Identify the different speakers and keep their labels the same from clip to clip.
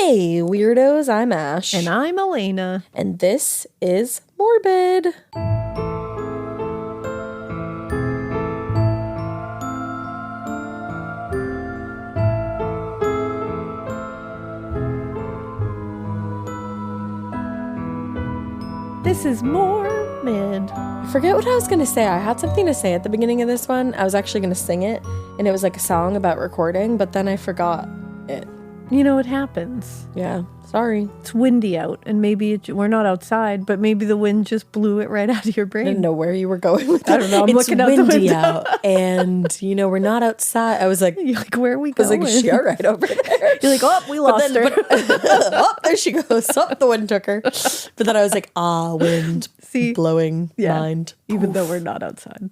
Speaker 1: Hey, weirdos, I'm Ash.
Speaker 2: And I'm Elena.
Speaker 1: And this is Morbid.
Speaker 2: This is Morbid.
Speaker 1: I forget what I was going to say. I had something to say at the beginning of this one. I was actually going to sing it, and it was like a song about recording, but then I forgot it.
Speaker 2: You know, it happens.
Speaker 1: Yeah, sorry.
Speaker 2: It's windy out, and maybe we're not outside, but maybe the wind just blew it right out of your brain.
Speaker 1: I didn't know where you were going with that.
Speaker 2: I don't know. I'm looking out the window.
Speaker 1: It's windy out, and, you know, we're not outside. I was like...
Speaker 2: You're like, where are we going?
Speaker 1: I was like, is she all right over there?
Speaker 2: You're like, oh, we lost her.
Speaker 1: Oh, there she goes. Oh, the wind took her. But then I was like, wind blowing mind.
Speaker 2: Even though we're not outside.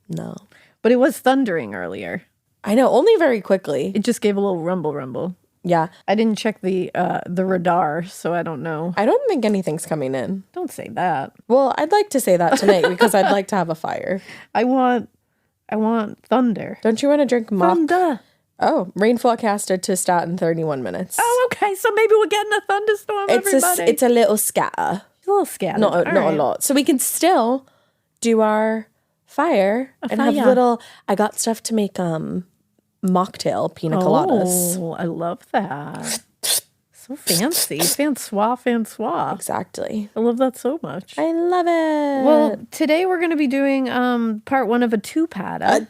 Speaker 1: No.
Speaker 2: But it was thundering earlier.
Speaker 1: I know, only very quickly.
Speaker 2: It just gave a little rumble.
Speaker 1: Yeah.
Speaker 2: I didn't check the radar, so I don't know.
Speaker 1: I don't think anything's coming in.
Speaker 2: Don't say that.
Speaker 1: Well, I'd like to say that tonight because I'd like to have a fire.
Speaker 2: I want thunder.
Speaker 1: Don't you want to drink mock?
Speaker 2: Thunder.
Speaker 1: Oh, rain forecasted to start in 31 minutes.
Speaker 2: Oh, okay. So maybe we're getting a thunderstorm, everybody.
Speaker 1: It's a little scatter.
Speaker 2: A little scattered.
Speaker 1: Not a lot. So we can still do our fire and have little... I got stuff to make mocktail pina coladas.
Speaker 2: Oh, I love that. So fancy. Francois.
Speaker 1: Exactly.
Speaker 2: I love that so much.
Speaker 1: I love it.
Speaker 2: Well, today we're going to be doing part one of a two-parter.
Speaker 1: A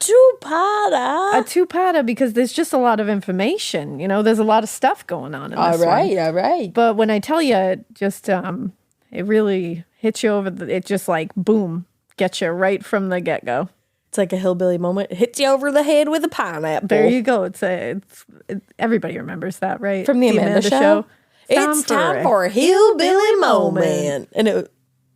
Speaker 1: two-parter
Speaker 2: because there's just a lot of information. You know, there's a lot of stuff going on in this one.
Speaker 1: All right.
Speaker 2: But when I tell you, it just, it really hits you over it just like, boom, gets you right from the get-go.
Speaker 1: It's like a hillbilly moment. It hits you over the head with a pineapple.
Speaker 2: There you go. It's everybody remembers that, right?
Speaker 1: From the Amanda show. It's time for a hillbilly moment. And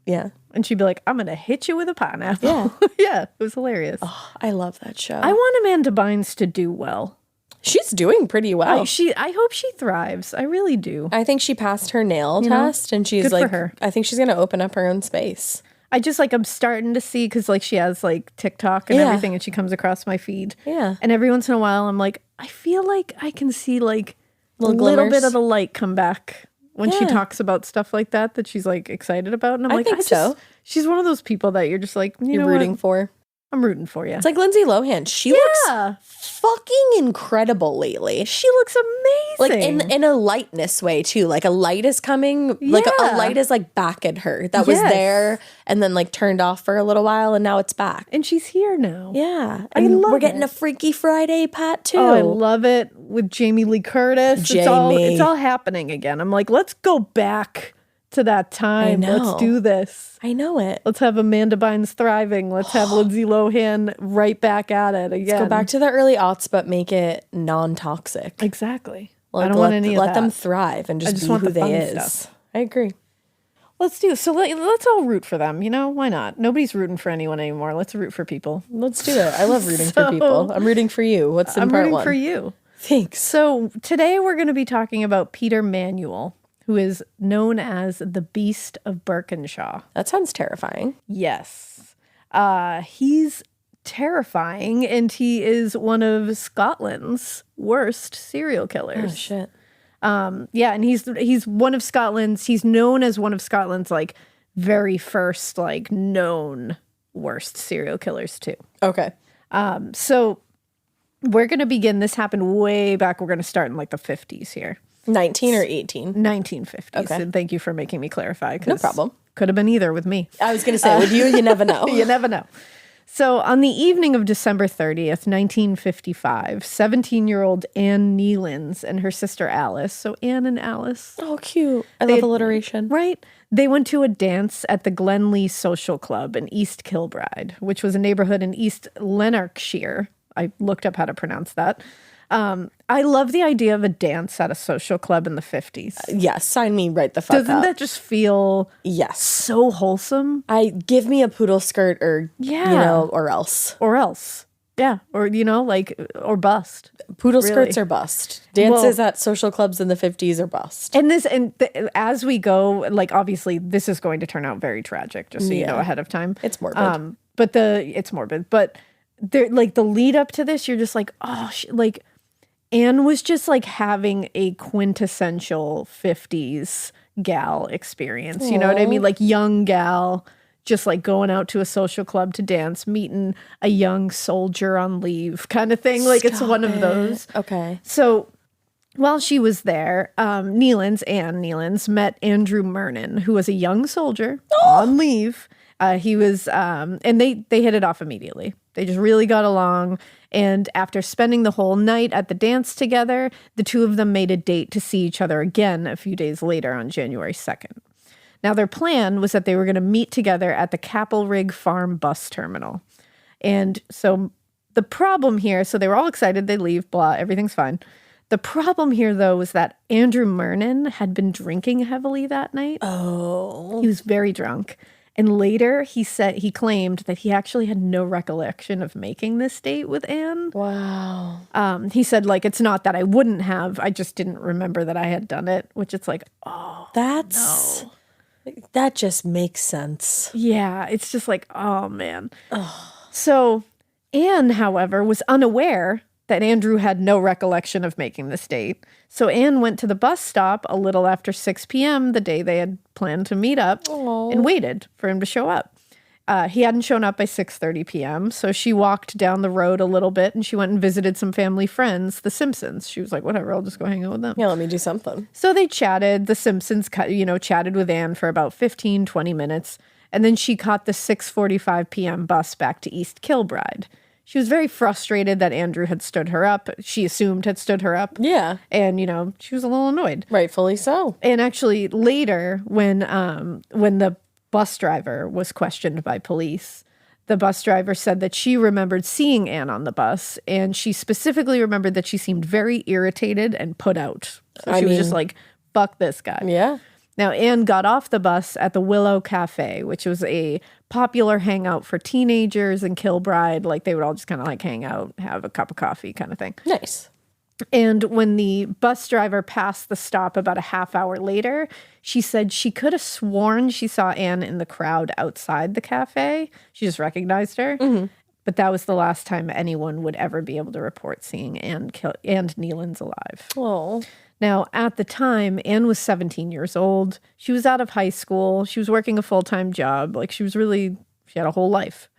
Speaker 2: and she'd be like, I'm going to hit you with a pineapple.
Speaker 1: Yeah.
Speaker 2: Yeah, it was hilarious.
Speaker 1: Oh, I love that show.
Speaker 2: I want Amanda Bynes to do well.
Speaker 1: She's doing pretty well.
Speaker 2: I hope she thrives. I really do.
Speaker 1: I think she passed her nail test, and she's
Speaker 2: good
Speaker 1: like,
Speaker 2: for her.
Speaker 1: I think she's going to open up her own space.
Speaker 2: I just I'm starting to see, because she has TikTok and everything, and she comes across my feed.
Speaker 1: Yeah.
Speaker 2: And every once in a while, I'm like, I feel like I can see a little bit of the light come back when she talks about stuff like that she's excited about. And I'm like,
Speaker 1: I think so.
Speaker 2: She's one of those people that you're just like, you're
Speaker 1: rooting for.
Speaker 2: I'm rooting for you.
Speaker 1: It's like Lindsay Lohan. She looks fucking incredible lately.
Speaker 2: She looks amazing.
Speaker 1: In a lightness way too. Like a light is coming.
Speaker 2: Yeah.
Speaker 1: Like a light is back at her. That was there and then turned off for a little while, and now it's back.
Speaker 2: And she's here now.
Speaker 1: Yeah. And we're getting a Freaky Friday part too.
Speaker 2: Oh, I love it with Jamie Lee Curtis. It's all happening again. I'm like, let's go back to that time. Let's do this.
Speaker 1: I know it.
Speaker 2: Let's have Amanda Bynes thriving. Let's have Lindsay Lohan right back at it again.
Speaker 1: Let's go back to the early aughts, but make it non-toxic.
Speaker 2: Exactly. I don't want any of that.
Speaker 1: Let them thrive and just be who they is. Stuff. I agree.
Speaker 2: Let's do so. Let's all root for them. You know, why not? Nobody's rooting for anyone anymore. Let's root for people.
Speaker 1: Let's do it. I love rooting for people. I'm rooting for you. What's in part one?
Speaker 2: I'm rooting for you.
Speaker 1: Thanks.
Speaker 2: So today we're going to be talking about Peter Manuel, who is known as the Beast of Birkenshaw.
Speaker 1: That sounds terrifying.
Speaker 2: Yes. He's terrifying, and he is one of Scotland's worst serial killers.
Speaker 1: Oh, shit.
Speaker 2: And he's one of Scotland's, he's known as one of Scotland's, very first, known worst serial killers, too.
Speaker 1: Okay.
Speaker 2: So we're going to begin, this happened way back, we're going to start in, the 50s here.
Speaker 1: 19 or 18?
Speaker 2: 1950s.
Speaker 1: Okay.
Speaker 2: And thank you for making me clarify.
Speaker 1: No problem.
Speaker 2: Could have been either with me.
Speaker 1: I was going to say, with you never know.
Speaker 2: You never know. So on the evening of December 30th, 1955, 17-year-old Anne Nealins and her sister Alice, so Anne and Alice.
Speaker 1: Oh, cute. I love alliteration.
Speaker 2: Right? They went to a dance at the Glenlee Social Club in East Kilbride, which was a neighborhood in East Lanarkshire. I looked up how to pronounce that. I love the idea of a dance at a social club in the 50s.
Speaker 1: Yes, sign me right the fuck
Speaker 2: Doesn't
Speaker 1: up.
Speaker 2: that just feel so wholesome?
Speaker 1: Give me a poodle skirt or, or else.
Speaker 2: Or else. Yeah. Or, or bust.
Speaker 1: Poodle skirts are bust. Dances at social clubs in the 50s are bust.
Speaker 2: And as we go, obviously this is going to turn out very tragic, just so you know ahead of time.
Speaker 1: It's morbid.
Speaker 2: It's morbid. But there, the lead up to this, you're just Anne was just like having a quintessential 50s gal experience. You know what I mean? Like young gal, just like going out to a social club to dance, meeting a young soldier on leave kind of thing. Like it's one of those.
Speaker 1: Okay.
Speaker 2: So while she was there, Anne Nealance met Andrew Murnan, who was a young soldier on leave. He was, and they hit it off immediately. They just really got along. And after spending the whole night at the dance together, the two of them made a date to see each other again a few days later on January 2nd. Now, their plan was that they were going to meet together at the Capelrig Farm bus terminal. And so the problem here, so they were all excited, they leave, blah, everything's fine. The problem here, though, was that Andrew Murnan had been drinking heavily that night.
Speaker 1: Oh.
Speaker 2: He was very drunk. And later, he claimed that he actually had no recollection of making this date with Anne.
Speaker 1: Wow.
Speaker 2: He said, like, it's not that I wouldn't have. I just didn't remember that I had done it, which it's like, oh,
Speaker 1: That's... No. That just makes sense.
Speaker 2: Yeah, it's just like, oh, man. So Anne, however, was unaware that Andrew had no recollection of making this date. So Anne went to the bus stop a little after 6 p.m. the day they had planned to meet up and waited for him to show up. He hadn't shown up by 6:30 p.m., so she walked down the road a little bit and she went and visited some family friends, the Simpsons. She was like, whatever, I'll just go hang out with them.
Speaker 1: Yeah, let me do something.
Speaker 2: So they chatted. The Simpsons, chatted with Anne for about 15, 20 minutes, and then she caught the 6:45 p.m. bus back to East Kilbride. She was very frustrated that Andrew had stood her up. She assumed had stood her up.
Speaker 1: Yeah.
Speaker 2: And, she was a little annoyed.
Speaker 1: Rightfully so.
Speaker 2: And actually later when the bus driver was questioned by police, the bus driver said that she remembered seeing Anne on the bus, and she specifically remembered that she seemed very irritated and put out. So she was just like, fuck this guy.
Speaker 1: Yeah.
Speaker 2: Now, Anne got off the bus at the Willow Cafe, which was a popular hangout for teenagers in Kilbride. Like, they would all just kind of like hang out, have a cup of coffee kind of thing.
Speaker 1: Nice.
Speaker 2: And when the bus driver passed the stop about a half hour later, she said she could have sworn she saw Anne in the crowd outside the cafe. She just recognized her. Mm-hmm. But that was the last time anyone would ever be able to report seeing Anne Nealance alive.
Speaker 1: Oh.
Speaker 2: Now, at the time, Anne was 17 years old. She was out of high school. She was working a full-time job. Like, she had a whole life.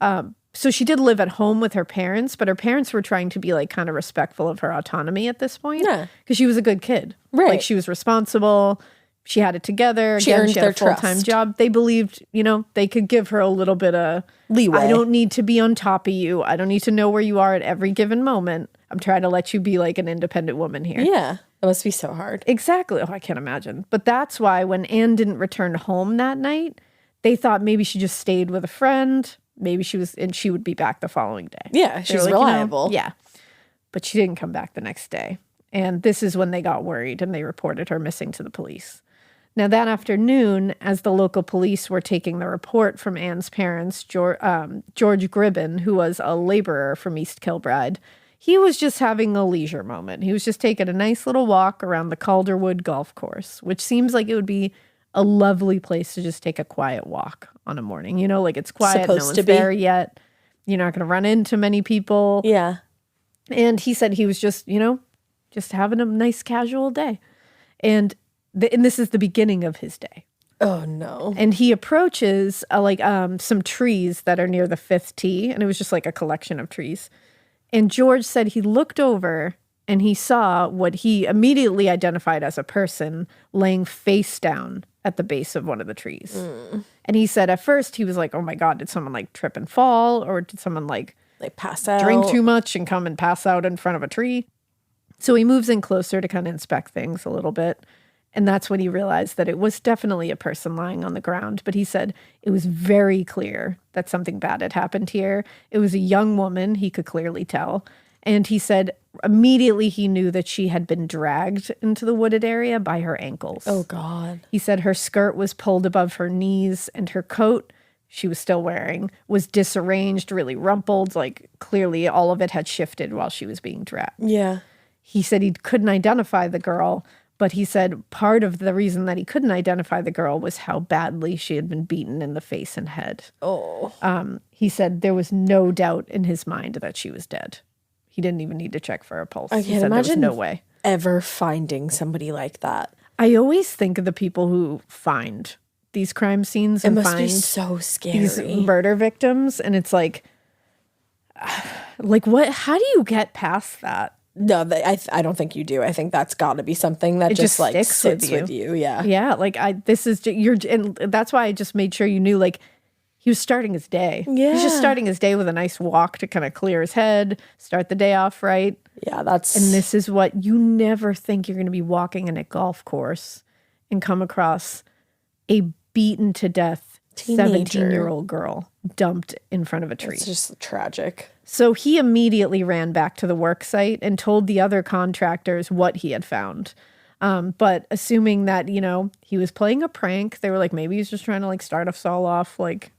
Speaker 2: So she did live at home with her parents, but her parents were trying to be like kind of respectful of her autonomy at this point. Yeah. Because she was a good kid.
Speaker 1: Right.
Speaker 2: Like, she was responsible. She had it together.
Speaker 1: She earned
Speaker 2: she had
Speaker 1: their
Speaker 2: a full-time job. They believed, they could give her a little bit of
Speaker 1: leeway.
Speaker 2: I don't need to be on top of you. I don't need to know where you are at every given moment. I'm trying to let you be like an independent woman here.
Speaker 1: Yeah. That must be so hard.
Speaker 2: Exactly. Oh, I can't imagine. But that's why when Anne didn't return home that night, they thought maybe she just stayed with a friend. Maybe she would be back the following day.
Speaker 1: Yeah, she's like, reliable.
Speaker 2: Yeah. But she didn't come back the next day. And this is when they got worried and they reported her missing to the police. Now, that afternoon, as the local police were taking the report from Anne's parents, George Gribben, who was a laborer from East Kilbride, he was just having a leisure moment. He was just taking a nice little walk around the Calderwood golf course, which seems like it would be a lovely place to just take a quiet walk on a morning. Like it's quiet, no one's there yet. You're not going to run into many people.
Speaker 1: Yeah.
Speaker 2: And he said he was just, just having a nice casual day. And this is the beginning of his day.
Speaker 1: Oh, no.
Speaker 2: And he approaches some trees that are near the fifth tee. And it was just like a collection of trees. And George said he looked over and he saw what he immediately identified as a person laying face down at the base of one of the trees. Mm. And he said at first he was like, oh my God, did someone like trip and fall? Or did someone like
Speaker 1: pass out,
Speaker 2: drink too much and come and pass out in front of a tree? So he moves in closer to kind of inspect things a little bit. And that's when he realized that it was definitely a person lying on the ground. But he said it was very clear that something bad had happened here. It was a young woman, he could clearly tell. And he said immediately he knew that she had been dragged into the wooded area by her ankles.
Speaker 1: Oh, God.
Speaker 2: He said her skirt was pulled above her knees and her coat she was still wearing was disarranged, really rumpled. Like, clearly all of it had shifted while she was being dragged.
Speaker 1: Yeah.
Speaker 2: He said he couldn't identify the girl. But he said part of the reason that he couldn't identify the girl was how badly she had been beaten in the face and head.
Speaker 1: Oh.
Speaker 2: He said there was no doubt in his mind that she was dead. He didn't even need to check for a pulse.
Speaker 1: I
Speaker 2: He
Speaker 1: can't
Speaker 2: said
Speaker 1: imagine
Speaker 2: there was no way.
Speaker 1: ever finding somebody like that.
Speaker 2: I always think of the people who find these crime scenes and
Speaker 1: must
Speaker 2: find
Speaker 1: be so scary.
Speaker 2: these murder victims, and it's like what? How do you get past that?
Speaker 1: No, I don't think you do. I think that's got to be something that just like
Speaker 2: sticks
Speaker 1: sits with you. Yeah.
Speaker 2: Yeah. Like and that's why I just made sure you knew, like, he was starting his day.
Speaker 1: Yeah.
Speaker 2: He's just starting his day with a nice walk to kind of clear his head, start the day off right.
Speaker 1: Yeah,
Speaker 2: And this is what you never think you're going to be walking in a golf course and come across a beaten to death 17-year-old girl dumped in front of a tree.
Speaker 1: It's just tragic.
Speaker 2: So he immediately ran back to the work site and told the other contractors what he had found. But assuming that, he was playing a prank, they were like, maybe he's just trying to like start us all off like,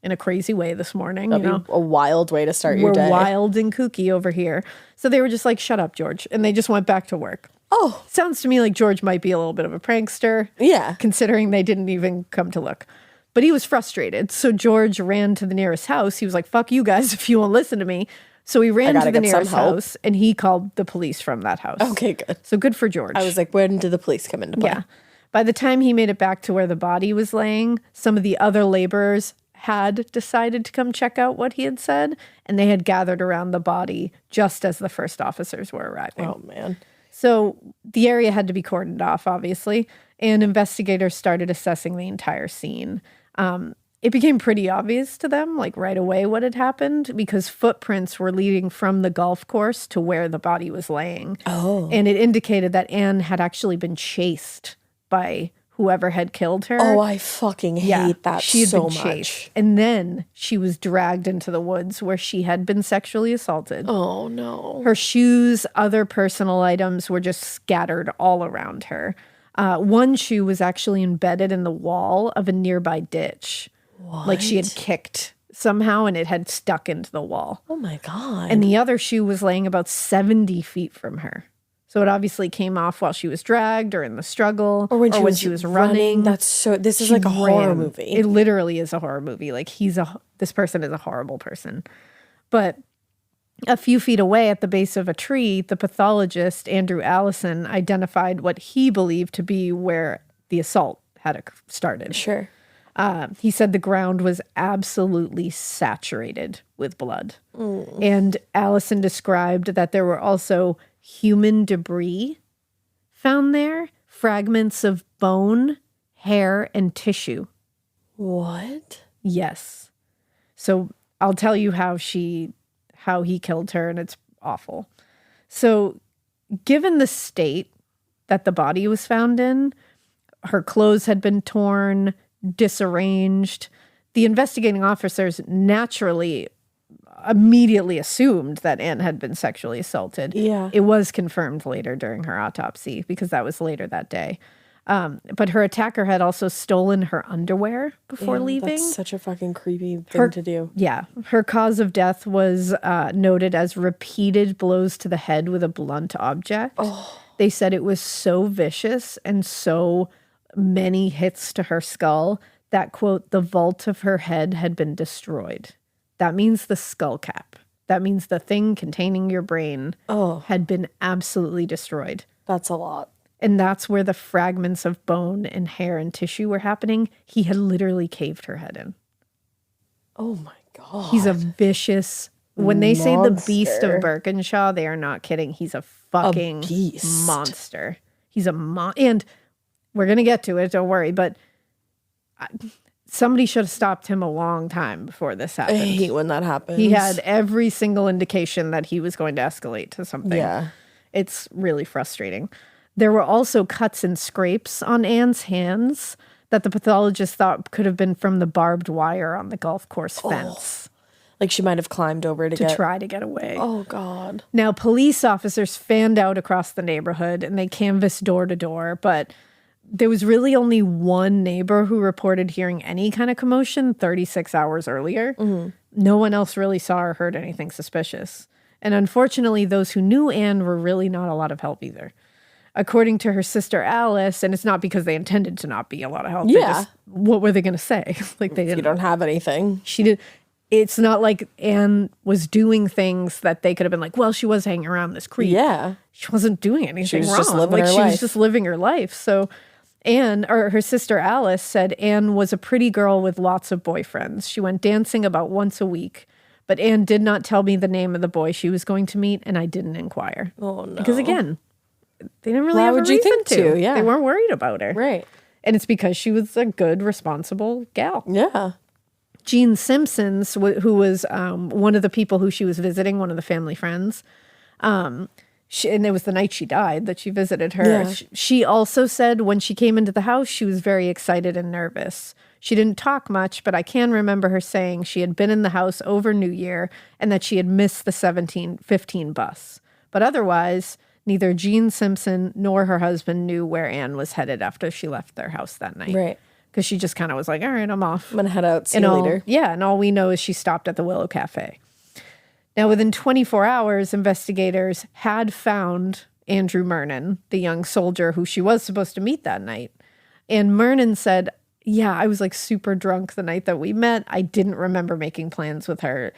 Speaker 2: in a crazy way this morning.
Speaker 1: That'd be a wild way to start your day.
Speaker 2: We're wild and kooky over here. So they were just like, shut up, George. And they just went back to work.
Speaker 1: Oh.
Speaker 2: Sounds to me like George might be a little bit of a prankster.
Speaker 1: Yeah.
Speaker 2: Considering they didn't even come to look. But he was frustrated. So George ran to the nearest house. He was like, fuck you guys if you won't listen to me. So he ran to the nearest house and he called the police from that house.
Speaker 1: Okay, good.
Speaker 2: So good for George.
Speaker 1: I was like, when did the police come into play?
Speaker 2: Yeah. By the time he made it back to where the body was laying, some of the other laborers had decided to come check out what he had said, and they had gathered around the body just as the first officers were arriving.
Speaker 1: Oh, man.
Speaker 2: So the area had to be cordoned off, obviously, and investigators started assessing the entire scene. It became pretty obvious to them, like right away, what had happened, because footprints were leading from the golf course to where the body was laying.
Speaker 1: Oh.
Speaker 2: And it indicated that Anne had actually been chased by whoever had killed her.
Speaker 1: Oh, I fucking hate that
Speaker 2: she had
Speaker 1: so
Speaker 2: been
Speaker 1: much.
Speaker 2: Chased. And then she was dragged into the woods where she had been sexually assaulted.
Speaker 1: Oh, no.
Speaker 2: Her shoes, other personal items were just scattered all around her. One shoe was actually embedded in the wall of a nearby ditch.
Speaker 1: What?
Speaker 2: Like she had kicked somehow and it had stuck into the wall.
Speaker 1: Oh, my God.
Speaker 2: And the other shoe was laying about 70 feet from her. So it obviously came off while she was dragged or in the struggle or when she was running.
Speaker 1: This is like a horror movie.
Speaker 2: It literally is a horror movie. Like this person is a horrible person. But a few feet away at the base of a tree, the pathologist, Andrew Allison, identified what he believed to be where the assault had started.
Speaker 1: Sure.
Speaker 2: He said the ground was absolutely saturated with blood. And Allison described that there were also human debris found there, fragments of bone, hair, and tissue.
Speaker 1: What?
Speaker 2: Yes. So I'll tell you how he killed her, and it's awful. So given the state that the body was found in, her clothes had been torn, disarranged. The investigating officers naturally immediately assumed that Anne had been sexually assaulted.
Speaker 1: Yeah.
Speaker 2: It was confirmed later during her autopsy because that was later that day. But her attacker had also stolen her underwear before leaving.
Speaker 1: That's such a fucking creepy thing to do.
Speaker 2: Yeah. Her cause of death was noted as repeated blows to the head with a blunt object. Oh. They said it was so vicious and so many hits to her skull that, quote, the vault of her head had been destroyed. That means the skull cap. That means the thing containing your brain had been absolutely destroyed.
Speaker 1: That's a lot.
Speaker 2: And that's where the fragments of bone and hair and tissue were happening. He had literally caved her head in.
Speaker 1: Oh my God.
Speaker 2: He's a vicious, when they say the beast of Birkenshaw, they are not kidding. He's a fucking monster. He's a and we're going to get to it, don't worry, but somebody should have stopped him a long time before this happened.
Speaker 1: I hate when that happens.
Speaker 2: He had every single indication that he was going to escalate to something.
Speaker 1: Yeah.
Speaker 2: It's really frustrating. There were also cuts and scrapes on Anne's hands that the pathologist thought could have been from the barbed wire on the golf course fence.
Speaker 1: Like she might have climbed over to
Speaker 2: try to get away.
Speaker 1: Oh, God.
Speaker 2: Now, police officers fanned out across the neighborhood and they canvassed door to door, but there was really only one neighbor who reported hearing any kind of commotion 36 hours earlier. Mm-hmm. No one else really saw or heard anything suspicious. And unfortunately, those who knew Anne were really not a lot of help either. According to her sister Alice, and it's not because they intended to not be a lot of help.
Speaker 1: Yeah.
Speaker 2: What were they going to say? Like they didn't.
Speaker 1: You don't have anything.
Speaker 2: She did. it's not like Anne was doing things that they could have been like, well, she was hanging around this creek.
Speaker 1: Yeah.
Speaker 2: She wasn't doing anything wrong.
Speaker 1: Just living her
Speaker 2: she
Speaker 1: life.
Speaker 2: was just living her life. So Anne, or her sister Alice, said Anne was a pretty girl with lots of boyfriends. She went dancing about once a week, but Anne did not tell me the name of the boy she was going to meet, and I didn't inquire.
Speaker 1: Oh, no.
Speaker 2: Because again, they didn't really
Speaker 1: Why
Speaker 2: have
Speaker 1: would
Speaker 2: a
Speaker 1: you
Speaker 2: reason
Speaker 1: think to? Yeah.
Speaker 2: They weren't worried about her.
Speaker 1: Right.
Speaker 2: And it's because she was a good, responsible gal.
Speaker 1: Yeah.
Speaker 2: Jean Simpsons, who was one of the people who she was visiting, one of the family friends, and it was the night she died that she visited her.
Speaker 1: Yeah.
Speaker 2: She also said when she came into the house, she was very excited and nervous. She didn't talk much, but I can remember her saying she had been in the house over New Year and that she had missed the 17:15 bus. But otherwise, neither Jean Simpson nor her husband knew where Anne was headed after she left their house that night.
Speaker 1: Right.
Speaker 2: Because she just kind of was like, all right, I'm off.
Speaker 1: I'm going to head out. See you later.
Speaker 2: Yeah, and all we know is she stopped at the Willow Cafe. Now, within 24 hours, investigators had found Andrew Murnan, the young soldier who she was supposed to meet that night. And Murnan said, yeah, I was like super drunk the night that we met. I didn't remember making plans with her.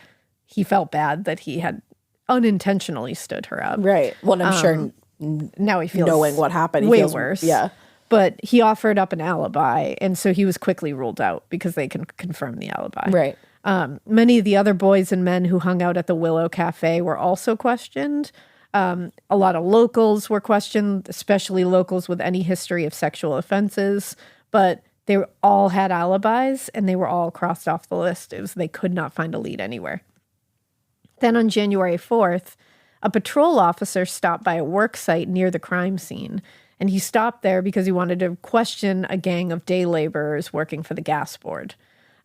Speaker 2: He felt bad that he had unintentionally stood her up.
Speaker 1: Right. Well, I'm sure
Speaker 2: Now he feels
Speaker 1: knowing what happened, he
Speaker 2: way
Speaker 1: feels
Speaker 2: worse.
Speaker 1: Yeah.
Speaker 2: But he offered up an alibi, and so he was quickly ruled out because they can confirm the alibi.
Speaker 1: Right.
Speaker 2: Many of the other boys and men who hung out at the Willow Cafe were also questioned. A lot of locals were questioned, especially locals with any history of sexual offenses. But they all had alibis, and they were all crossed off the list. They could not find a lead anywhere. Then on January 4th, a patrol officer stopped by a work site near the crime scene. And he stopped there because he wanted to question a gang of day laborers working for the gas board.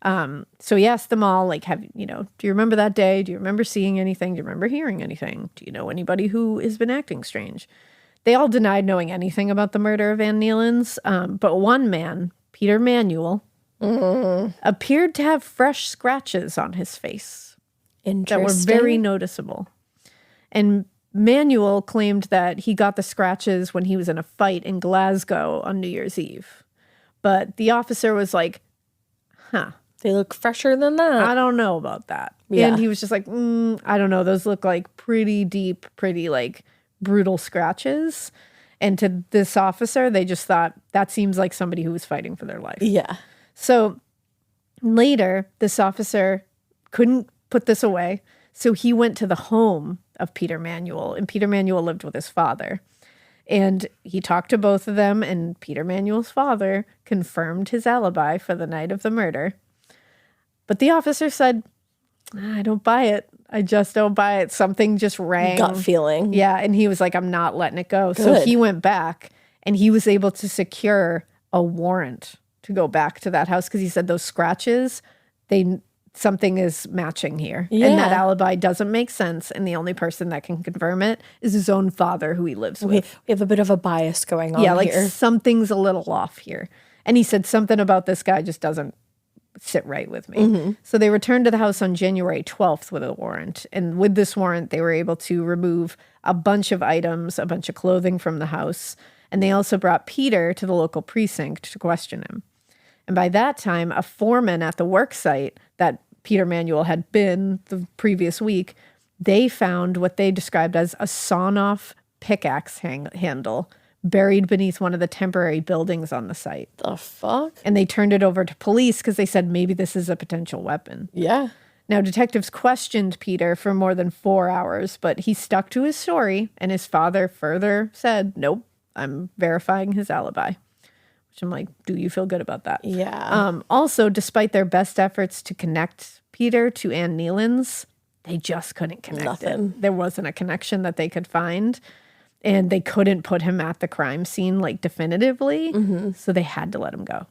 Speaker 2: So he asked them all, like, do you remember that day? Do you remember seeing anything? Do you remember hearing anything? Do you know anybody who has been acting strange? They all denied knowing anything about the murder of Anne Nealons. But one man, Peter Manuel, appeared to have fresh scratches on his face that were very noticeable. And Manuel claimed that he got the scratches when he was in a fight in Glasgow on New Year's Eve. But the officer was like,
Speaker 1: they look fresher than that.
Speaker 2: I don't know about that.
Speaker 1: Yeah.
Speaker 2: And he was just like, I don't know. Those look like pretty deep, pretty like brutal scratches. And to this officer, they just thought that seems like somebody who was fighting for their life.
Speaker 1: Yeah.
Speaker 2: So later, this officer couldn't put this away. So he went to the home of Peter Manuel, and Peter Manuel lived with his father. And he talked to both of them, and Peter Manuel's father confirmed his alibi for the night of the murder. But the officer said, I don't buy it. I just don't buy it. Something just rang.
Speaker 1: Gut feeling.
Speaker 2: Yeah, and he was like, I'm not letting it go.
Speaker 1: Good.
Speaker 2: So he went back, and he was able to secure a warrant to go back to that house because he said those scratches, something is matching here.
Speaker 1: Yeah.
Speaker 2: And that alibi doesn't make sense. And the only person that can confirm it is his own father who he lives with.
Speaker 1: We have a bit of a bias going on here.
Speaker 2: Yeah, like something's a little off here. And he said something about this guy just doesn't sit right with me. Mm-hmm. So they returned to the house on January 12th with a warrant. And with this warrant, they were able to remove a bunch of items, a bunch of clothing from the house. And they also brought Peter to the local precinct to question him. And by that time, a foreman at the work site that Peter Manuel had been the previous week, they found what they described as a sawn-off pickaxe handle buried beneath one of the temporary buildings on the site.
Speaker 1: The fuck?
Speaker 2: And they turned it over to police because they said maybe this is a potential weapon.
Speaker 1: Yeah.
Speaker 2: Now, detectives questioned Peter for more than 4 hours, but he stuck to his story, and his father further said, nope, I'm verifying his alibi. Which I'm like, do you feel good about that?
Speaker 1: Yeah.
Speaker 2: Also, despite their best efforts to connect Peter to Anne Nealons, they just couldn't connect it. There wasn't a connection that they could find. And they couldn't put him at the crime scene, like, definitively. Mm-hmm. So they had to let him go.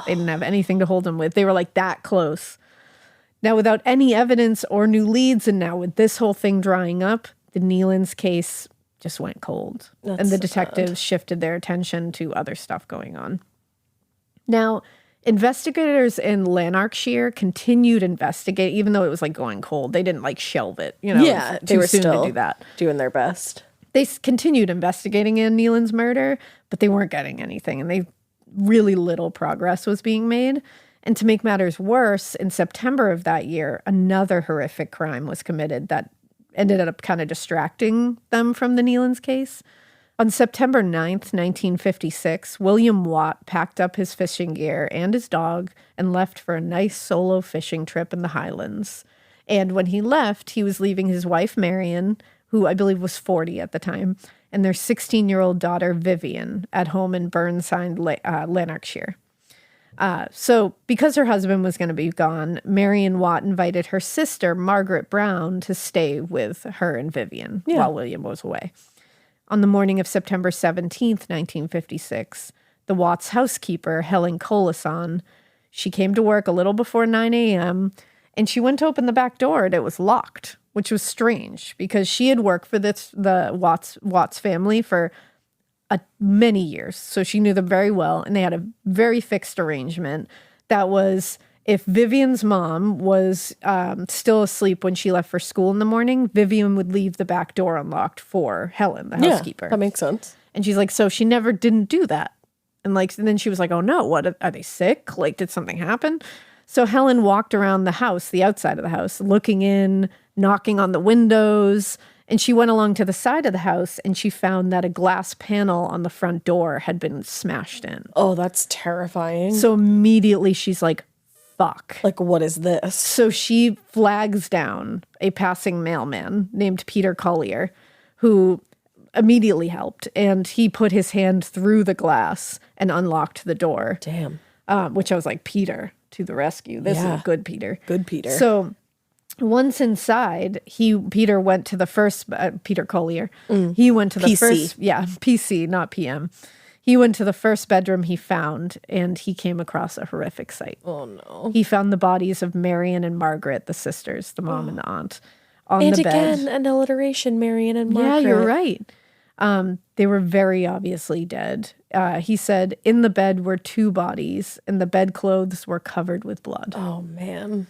Speaker 2: They didn't have anything to hold him with. They were, like, that close. Now, without any evidence or new leads, and now with this whole thing drying up, the Nealons case just went cold. And the detectives shifted their attention to other stuff going on. Now, investigators in Lanarkshire continued to investigate, even though it was like going cold. They didn't like shelve it,
Speaker 1: Yeah, they were still
Speaker 2: to do that.
Speaker 1: Doing their best.
Speaker 2: They continued investigating Anne Nealon's murder, but they weren't getting anything, and really little progress was being made. And to make matters worse, in September of that year, another horrific crime was committed that ended up kind of distracting them from the Nealons case. On September 9th, 1956, William Watt packed up his fishing gear and his dog and left for a nice solo fishing trip in the Highlands. And when he left, he was leaving his wife, Marion, who I believe was 40 at the time, and their 16-year-old daughter, Vivian, at home in Burnside, Lanarkshire. So because her husband was going to be gone, Marion Watt invited her sister, Margaret Brown, to stay with her and Vivian while William was away. On the morning of September 17th, 1956, the Watts' housekeeper, Helen Colason, she came to work a little before 9 a.m., and she went to open the back door, and it was locked, which was strange because she had worked for the Watts family for many years. So she knew them very well, and they had a very fixed arrangement that was if Vivian's mom was still asleep when she left for school in the morning, Vivian would leave the back door unlocked for Helen, the housekeeper.
Speaker 1: That makes sense.
Speaker 2: And she's like, so she never didn't do that. And then she was like, oh no, what, are they sick? Like, did something happen? So Helen walked around the house, the outside of the house, looking in, knocking on the windows. And she went along to the side of the house and she found that a glass panel on the front door had been smashed in.
Speaker 1: Oh, that's terrifying.
Speaker 2: So immediately she's like, fuck.
Speaker 1: Like, what is this?
Speaker 2: So she flags down a passing mailman named Peter Collier, who immediately helped. And he put his hand through the glass and unlocked the door.
Speaker 1: Damn.
Speaker 2: Which I was like, Peter to the rescue. This is a good Peter.
Speaker 1: Good Peter.
Speaker 2: So once inside, Peter went to the first, Peter Collier, he went to the
Speaker 1: PC.
Speaker 2: first, PC, not PM. He went to the first bedroom he found, and he came across a horrific sight.
Speaker 1: Oh, no.
Speaker 2: He found the bodies of Marion and Margaret, the sisters, the mom and the aunt, on
Speaker 1: and
Speaker 2: the bed.
Speaker 1: again, an alliteration, Marion and Margaret.
Speaker 2: Yeah, you're right. They were very obviously dead. He said, in the bed were two bodies, and the bedclothes were covered with blood.
Speaker 1: Oh, man.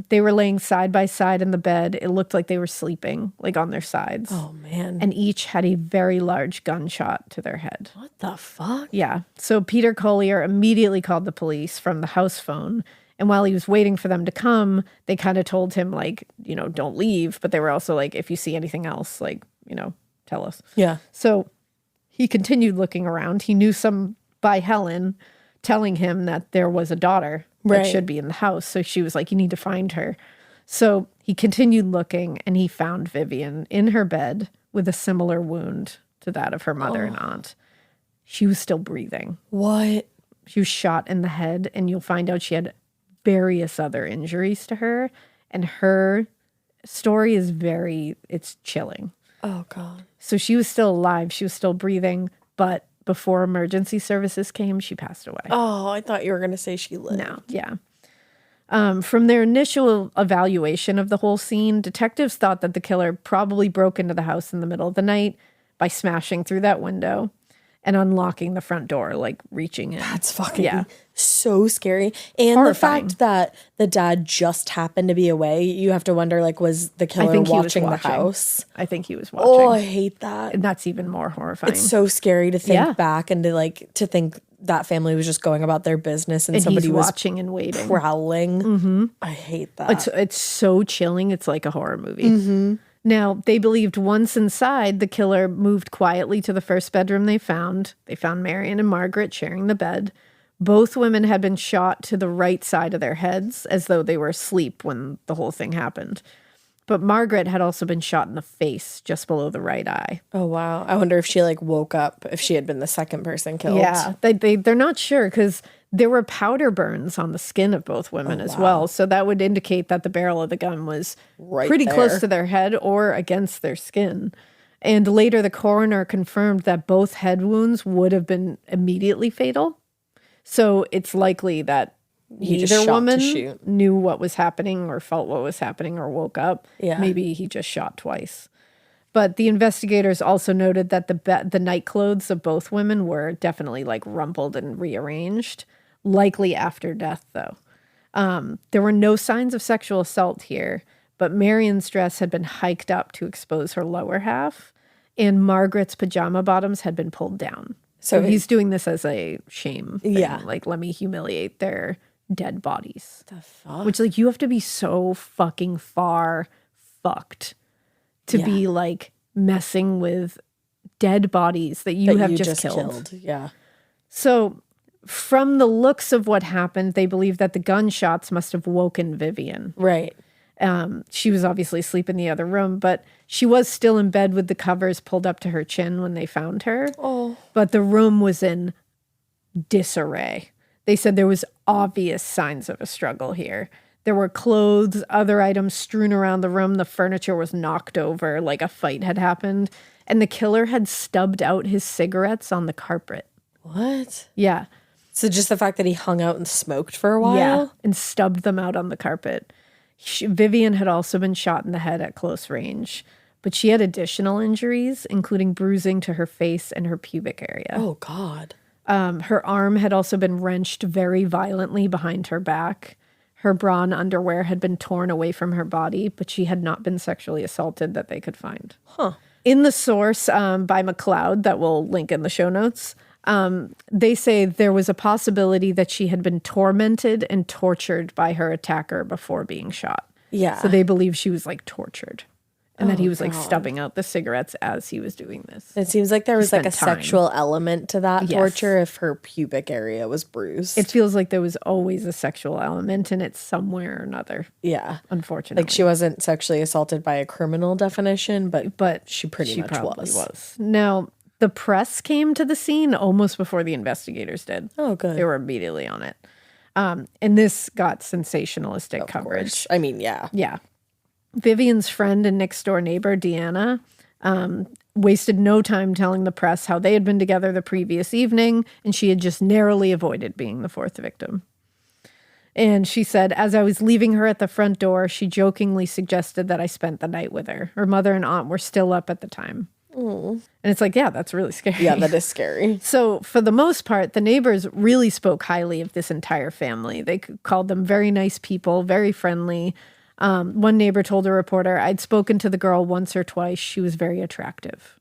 Speaker 2: They were laying side by side in the bed. It looked like they were sleeping, like on their sides.
Speaker 1: Oh, man.
Speaker 2: And each had a very large gunshot to their head.
Speaker 1: What the fuck?
Speaker 2: Yeah. So Peter Collier immediately called the police from the house phone. And while he was waiting for them to come, they kind of told him, like, don't leave. But they were also like, if you see anything else, like, tell us.
Speaker 1: Yeah.
Speaker 2: So he continued looking around. He knew some by Helen telling him that there was a daughter that should be in the house. So she was like, you need to find her. So he continued looking and he found Vivian in her bed with a similar wound to that of her mother and aunt. She was still breathing.
Speaker 1: What?
Speaker 2: She was shot in the head, and you'll find out she had various other injuries to her. And her story is it's chilling.
Speaker 1: Oh, God.
Speaker 2: So she was still alive. She was still breathing. But before emergency services came, she passed away.
Speaker 1: Oh, I thought you were going to say she lived.
Speaker 2: No, yeah. From their initial evaluation of the whole scene, detectives thought that the killer probably broke into the house in the middle of the night by smashing through that window and unlocking the front door, like reaching in.
Speaker 1: That's fucking so scary. And
Speaker 2: Horrifying.
Speaker 1: The fact that the dad just happened to be away, you have to wonder, like, was the killer watching the house?
Speaker 2: I think he was watching.
Speaker 1: Oh, I hate that.
Speaker 2: And that's even more horrifying.
Speaker 1: It's so scary to think back and to think that family was just going about their business and somebody
Speaker 2: he's
Speaker 1: was
Speaker 2: watching and waiting.
Speaker 1: Prowling. Mm-hmm. I hate that.
Speaker 2: It's so chilling. It's like a horror movie. Mm-hmm. Now, they believed once inside, the killer moved quietly to the first bedroom they found. They found Marion and Margaret sharing the bed. Both women had been shot to the right side of their heads, as though they were asleep when the whole thing happened. But Margaret had also been shot in the face, just below the right eye.
Speaker 1: Oh, wow. I wonder if she, woke up, if she had been the second person killed.
Speaker 2: Yeah, they're not sure, because there were powder burns on the skin of both women as well. So that would indicate that the barrel of the gun was pretty close to their head or against their skin. And later, the coroner confirmed that both head wounds would have been immediately fatal. So it's likely that either woman knew what was happening or felt what was happening or woke up. Yeah. Maybe he just shot twice. But the investigators also noted that the night clothes of both women were definitely rumpled and rearranged, likely after death, though. There were no signs of sexual assault here, but Marion's dress had been hiked up to expose her lower half, and Margaret's pajama bottoms had been pulled down. So he's doing this as a shame thing. Yeah. Let me humiliate their dead bodies.
Speaker 1: The fuck?
Speaker 2: Which, like, you have to be so fucking far fucked to be, like, messing with dead bodies that you have just killed.
Speaker 1: Yeah.
Speaker 2: So from the looks of what happened, they believe that the gunshots must have woken Vivian.
Speaker 1: Right.
Speaker 2: She was obviously asleep in the other room, but she was still in bed with the covers pulled up to her chin when they found her.
Speaker 1: Oh.
Speaker 2: But the room was in disarray. They said there was obvious signs of a struggle here. There were clothes, other items strewn around the room. The furniture was knocked over like a fight had happened. And the killer had stubbed out his cigarettes on the carpet.
Speaker 1: What?
Speaker 2: Yeah.
Speaker 1: So just the fact that he hung out and smoked for a while?
Speaker 2: Yeah, and stubbed them out on the carpet. Vivian had also been shot in the head at close range, but she had additional injuries, including bruising to her face and her pubic area.
Speaker 1: Oh, God.
Speaker 2: Her arm had also been wrenched very violently behind her back. Her bra and underwear had been torn away from her body, but she had not been sexually assaulted that they could find.
Speaker 1: Huh.
Speaker 2: In the source by McLeod that we'll link in the show notes, they say there was a possibility that she had been tormented and tortured by her attacker before being shot.
Speaker 1: Yeah.
Speaker 2: So they believe she was like tortured and that he was like stubbing out the cigarettes as he was doing this.
Speaker 1: It seems like there was like a
Speaker 2: spent time.
Speaker 1: sexual element to that
Speaker 2: Yes.
Speaker 1: torture if her pubic area was bruised.
Speaker 2: It feels like there was always a sexual element in it somewhere or another.
Speaker 1: Yeah.
Speaker 2: Unfortunately.
Speaker 1: Like she wasn't sexually assaulted by a criminal definition, but she pretty much
Speaker 2: probably
Speaker 1: was.
Speaker 2: Now, the press came to the scene almost before the investigators did.
Speaker 1: Oh, good.
Speaker 2: They were immediately on it. And this got sensationalistic coverage.
Speaker 1: Course. I mean, yeah.
Speaker 2: Yeah. Vivian's friend and next door neighbor, Deanna, wasted no time telling the press how they had been together the previous evening, and she had just narrowly avoided being the fourth victim. And she said, as I was leaving her at the front door, she jokingly suggested that I spent the night with her. Her mother and aunt were still up at the time. And it's like, yeah, that's really scary.
Speaker 1: Yeah, that is scary.
Speaker 2: So for the most part, the neighbors really spoke highly of this entire family. They called them very nice people, very friendly. One neighbor told a reporter, I'd spoken to the girl once or twice. She was very attractive.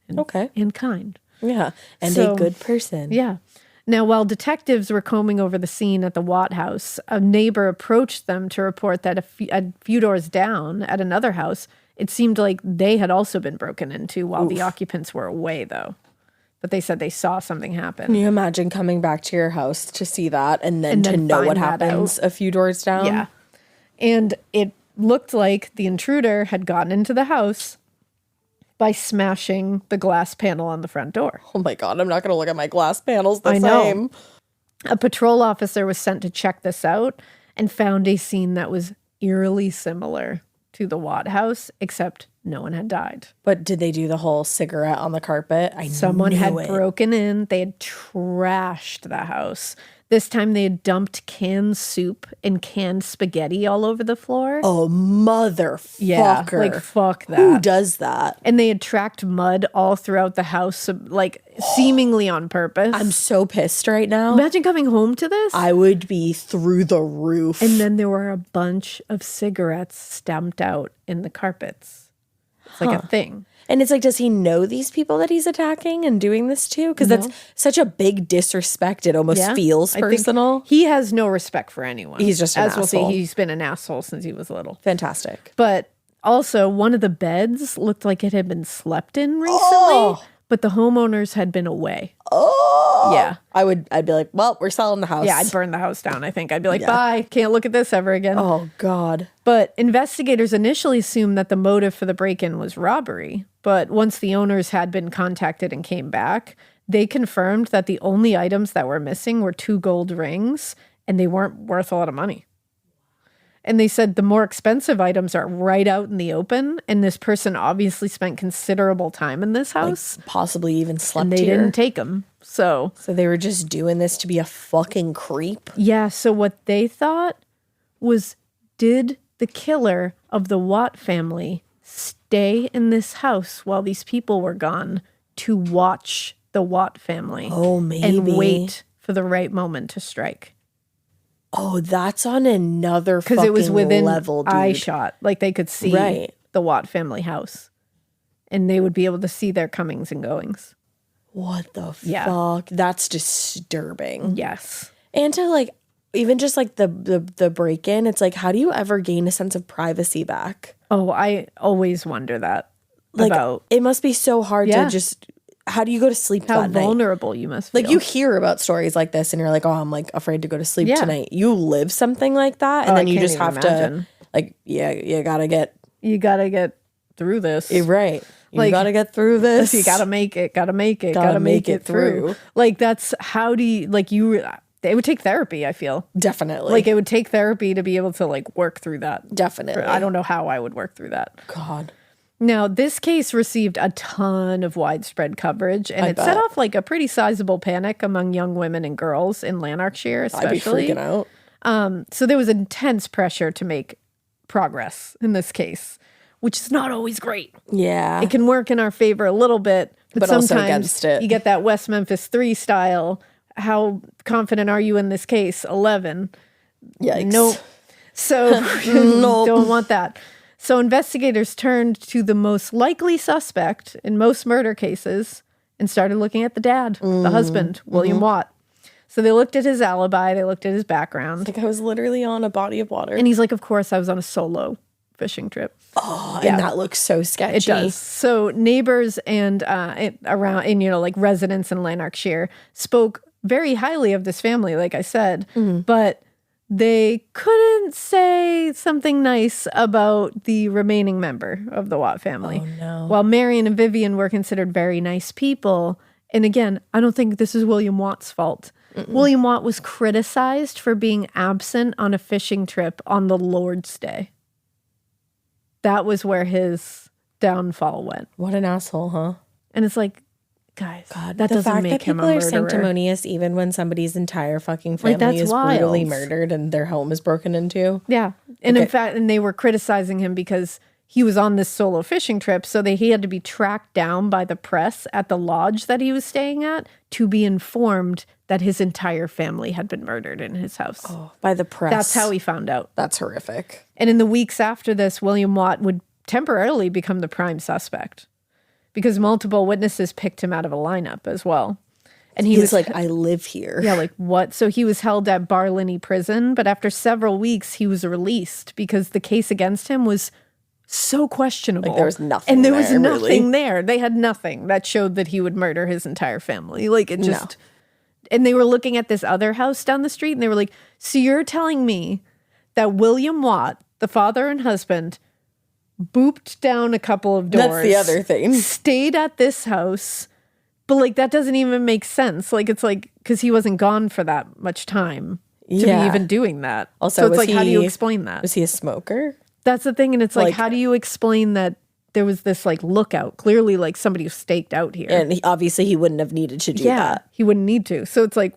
Speaker 2: And kind.
Speaker 1: Yeah. And a good person.
Speaker 2: Yeah. Now, while detectives were combing over the scene at the Watt house, a neighbor approached them to report that a few doors down at another house, it seemed like they had also been broken into while the occupants were away, though. But they said they saw something happen.
Speaker 1: Can you imagine coming back to your house to see that and then to know what happens a few doors down?
Speaker 2: Yeah. And it looked like the intruder had gotten into the house by smashing the glass panel on the front door.
Speaker 1: Oh my God, I'm not going to look at my glass panels the same.
Speaker 2: A patrol officer was sent to check this out and found a scene that was eerily similar to the Watt house, except no one had died.
Speaker 1: But did they do the whole cigarette on the carpet?
Speaker 2: Someone had broken in. They had trashed the house. This time they had dumped canned soup and canned spaghetti all over the floor.
Speaker 1: Oh, motherfucker.
Speaker 2: Yeah, like fuck that.
Speaker 1: Who does that?
Speaker 2: And they had tracked mud all throughout the house, like seemingly on purpose.
Speaker 1: I'm so pissed right now.
Speaker 2: Imagine coming home to this.
Speaker 1: I would be through the roof.
Speaker 2: And then there were a bunch of cigarettes stamped out in the carpets. It's like a thing.
Speaker 1: And it's like, does he know these people that he's attacking and doing this to? Because that's such a big disrespect. It almost feels personal.
Speaker 2: He has no respect for anyone.
Speaker 1: He's just an
Speaker 2: As we'll
Speaker 1: asshole.
Speaker 2: see, he's been an asshole since he was little.
Speaker 1: Fantastic.
Speaker 2: But also, one of the beds looked like it had been slept in recently, but the homeowners had been away.
Speaker 1: Oh.
Speaker 2: Yeah.
Speaker 1: I'd be like, well, we're selling the house.
Speaker 2: Yeah, I'd burn the house down, I think. I'd be like, bye, can't look at this ever again.
Speaker 1: Oh, God.
Speaker 2: But investigators initially assumed that the motive for the break-in was robbery. But once the owners had been contacted and came back, they confirmed that the only items that were missing were 2 gold rings, and they weren't worth a lot of money. And they said the more expensive items are right out in the open, and this person obviously spent considerable time in this house.
Speaker 1: Like, possibly even slept
Speaker 2: and they
Speaker 1: here.
Speaker 2: didn't take them. So
Speaker 1: they were just doing this to be a fucking creep?
Speaker 2: Yeah, so what they thought was, did the killer of the Watt family stay in this house while these people were gone to watch the Watt family?
Speaker 1: Oh, maybe.
Speaker 2: And wait for the right moment to strike.
Speaker 1: Oh, that's on another fucking
Speaker 2: Because it was within
Speaker 1: level, dude.
Speaker 2: eye shot. Like they could see the Watt family house. And they would be able to see their comings and goings.
Speaker 1: What the fuck? That's disturbing.
Speaker 2: Yes.
Speaker 1: And to like, even just like the break-in, it's like, how do you ever gain a sense of privacy back?
Speaker 2: Oh, I always wonder that.
Speaker 1: Like,
Speaker 2: about
Speaker 1: it must be so hard to just, how do you go to sleep
Speaker 2: how
Speaker 1: that night?
Speaker 2: vulnerable you must feel.
Speaker 1: Like, you hear about stories like this and you're like, oh, I'm like afraid to go to sleep tonight. You live something like that, and then you just have to, like, you gotta get
Speaker 2: through this.
Speaker 1: You're right. You gotta get through this.
Speaker 2: You gotta make it through. Like, that's how do you, like, it would take therapy, I feel.
Speaker 1: Definitely.
Speaker 2: Like, it would take therapy to be able to, like, work through that.
Speaker 1: Definitely.
Speaker 2: I don't know how I would work through that.
Speaker 1: God.
Speaker 2: Now, this case received a ton of widespread coverage, and it set off, like, a pretty sizable panic among young women and girls in Lanarkshire, especially.
Speaker 1: I'd be freaking out.
Speaker 2: So there was intense pressure to make progress in this case, which is not always great.
Speaker 1: Yeah.
Speaker 2: It can work in our favor a little bit, but sometimes
Speaker 1: also against it.
Speaker 2: You get that West Memphis 3 style. How confident are you in this case? 11.
Speaker 1: Yikes.
Speaker 2: Nope. So don't want that. So investigators turned to the most likely suspect in most murder cases and started looking at the dad, the husband, William Watt. So they looked at his alibi. They looked at his background.
Speaker 1: Like, I was literally on a body of water.
Speaker 2: And he's like, of course, I was on a solo fishing trip.
Speaker 1: Oh, yeah. And that looks so sketchy.
Speaker 2: It does. So neighbors and like residents in Lanarkshire spoke very highly of this family, like I said, but they couldn't say something nice about the remaining member of the Watt family.
Speaker 1: Oh, no.
Speaker 2: While Marion and Vivian were considered very nice people. And again, I don't think this is William Watt's fault. William Watt was criticized for being absent on a fishing trip on the Lord's Day. That was where his downfall went.
Speaker 1: What an asshole, huh?
Speaker 2: And it's like, guys,
Speaker 1: God,
Speaker 2: that doesn't make him a murderer.
Speaker 1: The fact that people are sanctimonious even when somebody's entire fucking family is brutally murdered and their home is broken into.
Speaker 2: Yeah. And in fact, and they were criticizing him because he was on this solo fishing trip, so he had to be tracked down by the press at the lodge that he was staying at to be informed that his entire family had been murdered in his house.
Speaker 1: Oh, by the press.
Speaker 2: That's how he found out.
Speaker 1: That's horrific.
Speaker 2: And in the weeks after this, William Watt would temporarily become the prime suspect because multiple witnesses picked him out of a lineup as well. And he was
Speaker 1: like, I live here.
Speaker 2: Yeah, like what? So he was held at Barlinnie prison, but after several weeks, he was released because the case against him was so questionable.
Speaker 1: Like, there was nothing
Speaker 2: and there
Speaker 1: there,
Speaker 2: was nothing
Speaker 1: really.
Speaker 2: there. They had nothing that showed that he would murder his entire family. Like, it just... No. And they were looking at this other house down the street, and they were like, so you're telling me that William Watt, the father and husband, booped down a couple of doors.
Speaker 1: That's the other thing.
Speaker 2: Stayed at this house, but, like, that doesn't even make sense. Like, it's like, because he wasn't gone for that much time to be even doing that.
Speaker 1: Also,
Speaker 2: so it's like, how do you explain that?
Speaker 1: Was he a smoker?
Speaker 2: That's the thing, and it's like, how do you explain that there was this, like, lookout? Clearly, like, somebody was staked out here.
Speaker 1: And obviously he wouldn't have needed to do that.
Speaker 2: He wouldn't need to. So it's like,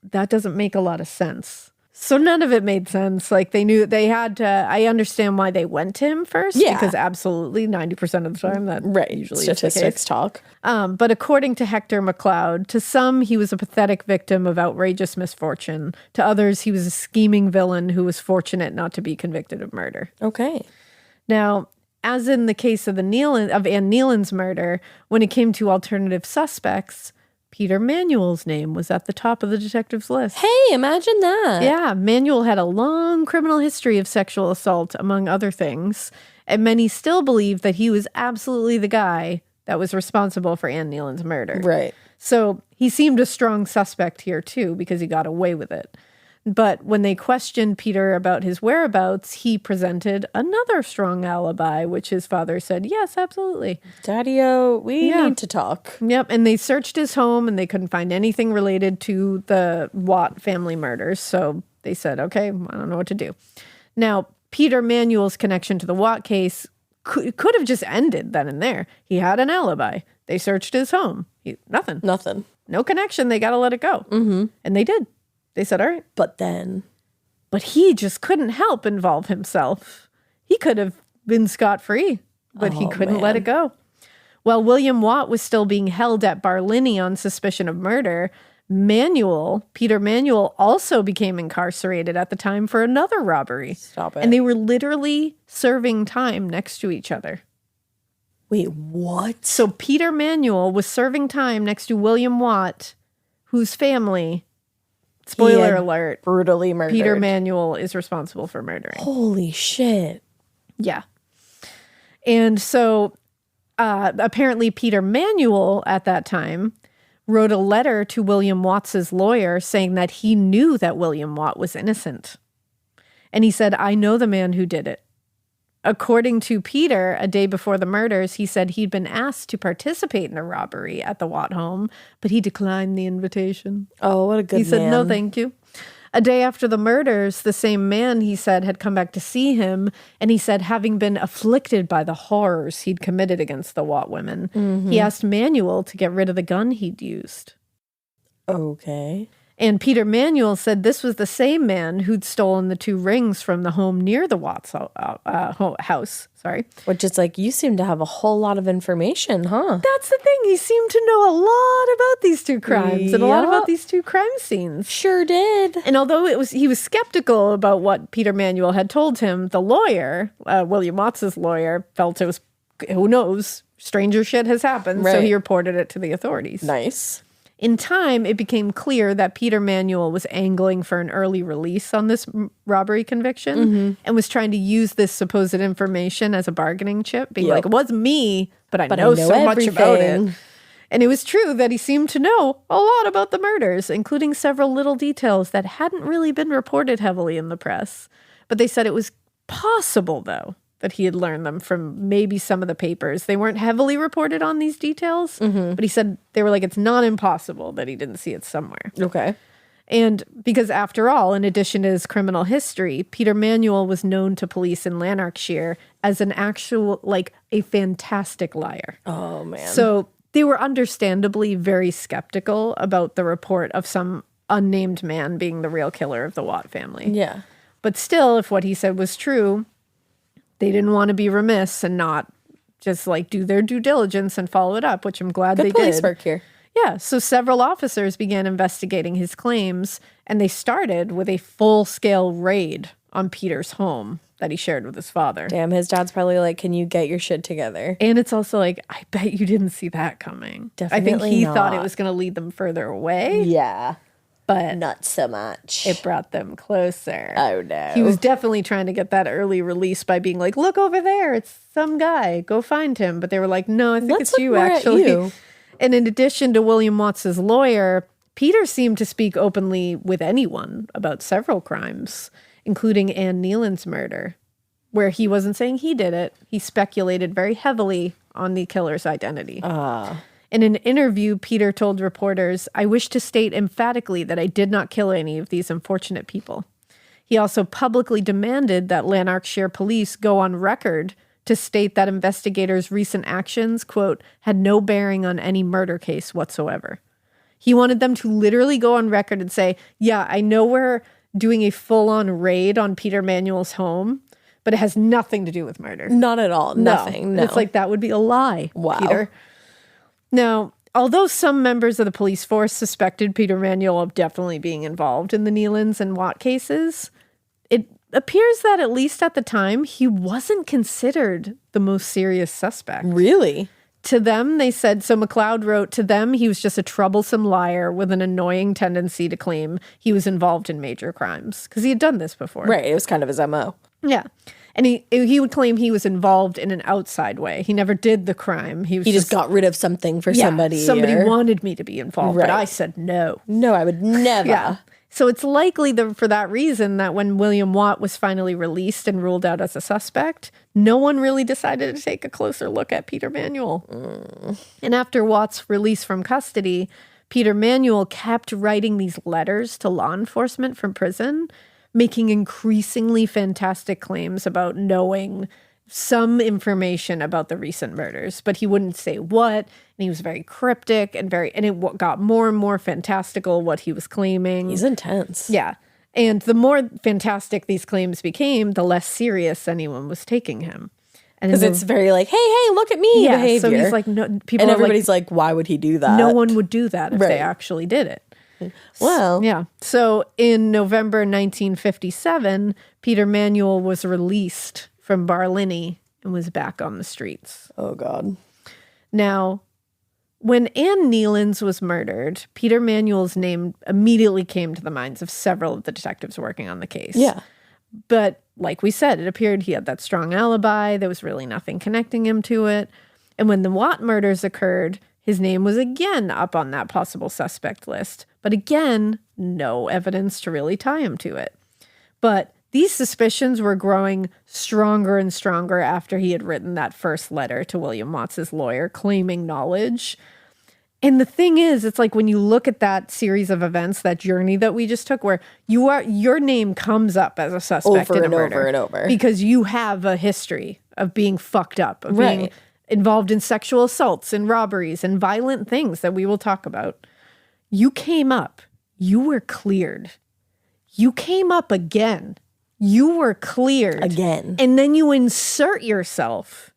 Speaker 2: that doesn't make a lot of sense. So none of it made sense. Like, they knew they had to, I understand why they went to him first. Yeah. Because absolutely 90% of the time that usually
Speaker 1: statistics talk.
Speaker 2: But according to Hector MacLeod, to some, he was a pathetic victim of outrageous misfortune. To others, he was a scheming villain who was fortunate not to be convicted of murder.
Speaker 1: Okay.
Speaker 2: Now, as in the case of Ann Nealon's murder, when it came to alternative suspects, Peter Manuel's name was at the top of the detective's list.
Speaker 1: Hey, imagine that.
Speaker 2: Yeah, Manuel had a long criminal history of sexual assault, among other things, and many still believe that he was absolutely the guy that was responsible for Ann Nealon's murder.
Speaker 1: Right.
Speaker 2: So he seemed a strong suspect here, too, because he got away with it. But when they questioned Peter about his whereabouts, he presented another strong alibi, which his father said, yes, absolutely.
Speaker 1: Daddy-o, we need to talk.
Speaker 2: Yep, and they searched his home, and they couldn't find anything related to the Watt family murders. So they said, okay, I don't know what to do. Now, Peter Manuel's connection to the Watt case could have just ended then and there. He had an alibi. They searched his home. Nothing. No connection. They got to let it go. Mm-hmm. And they did. They said, all right. But he just couldn't help involve himself. He could have been scot-free, but he couldn't let it go. While William Watt was still being held at Barlinnie on suspicion of murder, Peter Manuel also became incarcerated at the time for another robbery.
Speaker 1: Stop it.
Speaker 2: And they were literally serving time next to each other.
Speaker 1: Wait, what?
Speaker 2: So Peter Manuel was serving time next to William Watt, whose family Spoiler alert.
Speaker 1: Brutally murdered.
Speaker 2: Peter Manuel is responsible for murdering.
Speaker 1: Holy shit.
Speaker 2: Yeah. And so apparently Peter Manuel at that time wrote a letter to William Watts's lawyer saying that he knew that William Watt was innocent. And he said, I know the man who did it. According to Peter, a day before the murders, he said he'd been asked to participate in a robbery at the Watt home, but he declined the invitation.
Speaker 1: Oh, what a good man.
Speaker 2: He said, no, thank you. A day after the murders, the same man, he said, had come back to see him, and he said, having been afflicted by the horrors he'd committed against the Watt women, he asked Manuel to get rid of the gun he'd used.
Speaker 1: Okay.
Speaker 2: And Peter Manuel said this was the same man who'd stolen the 2 rings from the home near the Watts house. Sorry.
Speaker 1: Which is like, you seem to have a whole lot of information, huh?
Speaker 2: That's the thing. He seemed to know a lot about these 2 crimes and a lot about these 2 crime scenes.
Speaker 1: Sure did.
Speaker 2: And although he was skeptical about what Peter Manuel had told him, the lawyer, William Watts's lawyer, felt it was, who knows, stranger shit has happened.
Speaker 1: Right.
Speaker 2: So he reported it to the authorities.
Speaker 1: Nice.
Speaker 2: In time, it became clear that Peter Manuel was angling for an early release on this robbery conviction and was trying to use this supposed information as a bargaining chip, being like, it wasn't me, but I know so much about it. And it was true that he seemed to know a lot about the murders, including several little details that hadn't really been reported heavily in the press. But they said it was possible, though, that he had learned them from maybe some of the papers. They weren't heavily reported on these details, but he said they were like, it's not impossible that he didn't see it somewhere.
Speaker 1: Okay.
Speaker 2: And because after all, in addition to his criminal history, Peter Manuel was known to police in Lanarkshire as an actual, like, a fantastic liar.
Speaker 1: Oh, man.
Speaker 2: So they were understandably very skeptical about the report of some unnamed man being the real killer of the Watt family.
Speaker 1: Yeah.
Speaker 2: But still, if what he said was true, they didn't want to be remiss and not just like do their due diligence and follow it up, which I'm glad they did.
Speaker 1: Good police work here.
Speaker 2: Yeah. So several officers began investigating his claims, and they started with a full-scale raid on Peter's home that he shared with his father.
Speaker 1: Damn, his dad's probably like, can you get your shit together?
Speaker 2: And it's also like, I bet you didn't see that coming.
Speaker 1: Definitely
Speaker 2: I think he
Speaker 1: not.
Speaker 2: thought it was going to lead them further away.
Speaker 1: Yeah.
Speaker 2: But
Speaker 1: not so much.
Speaker 2: it brought them closer.
Speaker 1: Oh, no.
Speaker 2: He was definitely trying to get that early release by being like, look over there, it's some guy, go find him. But they were like, no, I think it's you, actually. And in addition to William Watts's lawyer, Peter seemed to speak openly with anyone about several crimes, including Anne Nealon's murder, where he wasn't saying he did it. He speculated very heavily on the killer's identity. In an interview, Peter told reporters, I wish to state emphatically that I did not kill any of these unfortunate people. He also publicly demanded that Lanarkshire police go on record to state that investigators' recent actions, quote, had no bearing on any murder case whatsoever. He wanted them to literally go on record and say, yeah, I know we're doing a full-on raid on Peter Manuel's home, but it has nothing to do with murder.
Speaker 1: Not at all. Nothing. No.
Speaker 2: It's like, that would be a lie, Peter. Now, although some members of the police force suspected Peter Manuel of definitely being involved in the Nealons and Watt cases, it appears that at least at the time, he wasn't considered the most serious suspect.
Speaker 1: Really?
Speaker 2: To them, they said, so MacLeod wrote, to them, he was just a troublesome liar with an annoying tendency to claim he was involved in major crimes. Because he had done this before.
Speaker 1: Right, it was kind of his MO.
Speaker 2: Yeah. And he would claim he was involved in an outside way. He never did the crime. He
Speaker 1: just got rid of something for somebody.
Speaker 2: Somebody wanted me to be involved, but I said no.
Speaker 1: No, I would never.
Speaker 2: Yeah. So it's likely for that reason that when William Watt was finally released and ruled out as a suspect, no one really decided to take a closer look at Peter Manuel. And after Watt's release from custody, Peter Manuel kept writing these letters to law enforcement from prison, making increasingly fantastic claims about knowing some information about the recent murders, but he wouldn't say what, and he was very cryptic and it got more and more fantastical what he was claiming.
Speaker 1: He's intense.
Speaker 2: Yeah. And the more fantastic these claims became, the less serious anyone was taking him.
Speaker 1: Because it's very like, hey, look at me behavior.
Speaker 2: So he's like, no, people
Speaker 1: and everybody's like, why would he do that?
Speaker 2: No one would do that if they actually did it.
Speaker 1: Well,
Speaker 2: yeah. So in November 1957, Peter Manuel was released from Barlinnie and was back on the streets.
Speaker 1: Oh, God.
Speaker 2: Now, When Ann Nealons was murdered, Peter Manuel's name immediately came to the minds of several of the detectives working on the case.
Speaker 1: Yeah.
Speaker 2: But like we said, it appeared he had that strong alibi. There was really nothing connecting him to it. And when the Watt murders occurred, his name was again up on that possible suspect list. But again, no evidence to really tie him to it. But these suspicions were growing stronger and stronger after he had written that first letter to William Watts's lawyer claiming knowledge. And the thing is, it's like when you look at that series of events, that journey that we just took, where your name comes up as a suspect in a murder.
Speaker 1: Over and over.
Speaker 2: Because you have a history of being fucked up, of being involved in sexual assaults and robberies and violent things that we will talk about. You came up. You were cleared. You came up again. You were cleared.
Speaker 1: Again.
Speaker 2: And then you insert yourself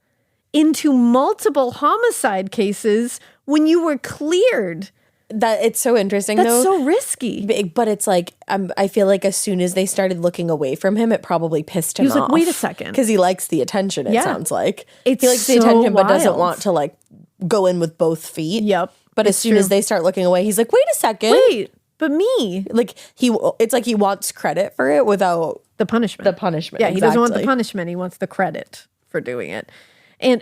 Speaker 2: into multiple homicide cases when you were cleared.
Speaker 1: That it's so interesting,
Speaker 2: That's
Speaker 1: though.
Speaker 2: so risky.
Speaker 1: But it's like, I feel like as soon as they started looking away from him, it probably pissed him off.
Speaker 2: He was like, wait a second.
Speaker 1: Because he likes the attention, it sounds like.
Speaker 2: It's
Speaker 1: he likes the
Speaker 2: so
Speaker 1: attention, but doesn't
Speaker 2: wild.
Speaker 1: want to, like, go in with both feet.
Speaker 2: Yep.
Speaker 1: But as soon as they start looking away, he's like, wait a second.
Speaker 2: Wait, but me.
Speaker 1: Like, it's like he wants credit for it without
Speaker 2: The punishment.
Speaker 1: Yeah,
Speaker 2: he doesn't want the punishment. He wants the credit for doing it.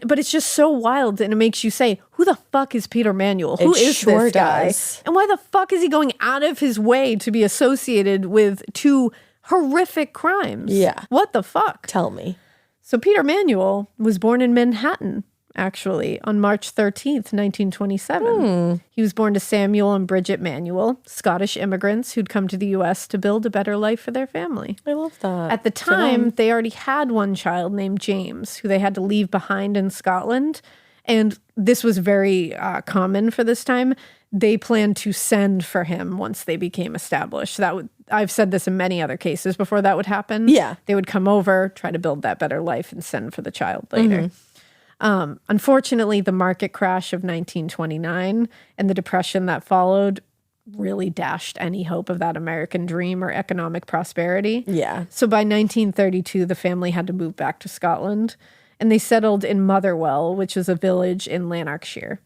Speaker 2: But it's just so wild, and it makes you say, who the fuck is Peter Manuel? Who is this guy?
Speaker 1: Does.
Speaker 2: And why the fuck is he going out of his way to be associated with two horrific crimes?
Speaker 1: Yeah.
Speaker 2: What the fuck?
Speaker 1: Tell me.
Speaker 2: So Peter Manuel was born in Manhattan, actually, on March 13th, 1927. He was born to Samuel and Bridget Manuel, Scottish immigrants who'd come to the U.S. to build a better life for their family.
Speaker 1: I love that.
Speaker 2: At the time, they already had one child named James, who they had to leave behind in Scotland. And this was very common for this time. They planned to send for him once they became established. I've said this in many other cases before that would happen.
Speaker 1: Yeah.
Speaker 2: They would come over, try to build that better life, and send for the child later. Unfortunately, the market crash of 1929 and the depression that followed really dashed any hope of that American dream or economic prosperity.
Speaker 1: Yeah.
Speaker 2: So by 1932, the family had to move back to Scotland, and they settled in Motherwell, which is a village in Lanarkshire.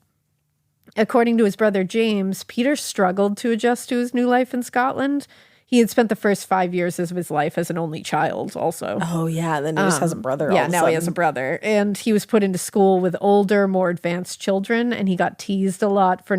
Speaker 2: According to his brother James, Peter struggled to adjust to his new life in Scotland. He had spent the first 5 years of his life as an only child also.
Speaker 1: Oh, yeah. Then he just has a brother.
Speaker 2: Yeah, now he has a brother. And he was put into school with older, more advanced children, and he got teased a lot for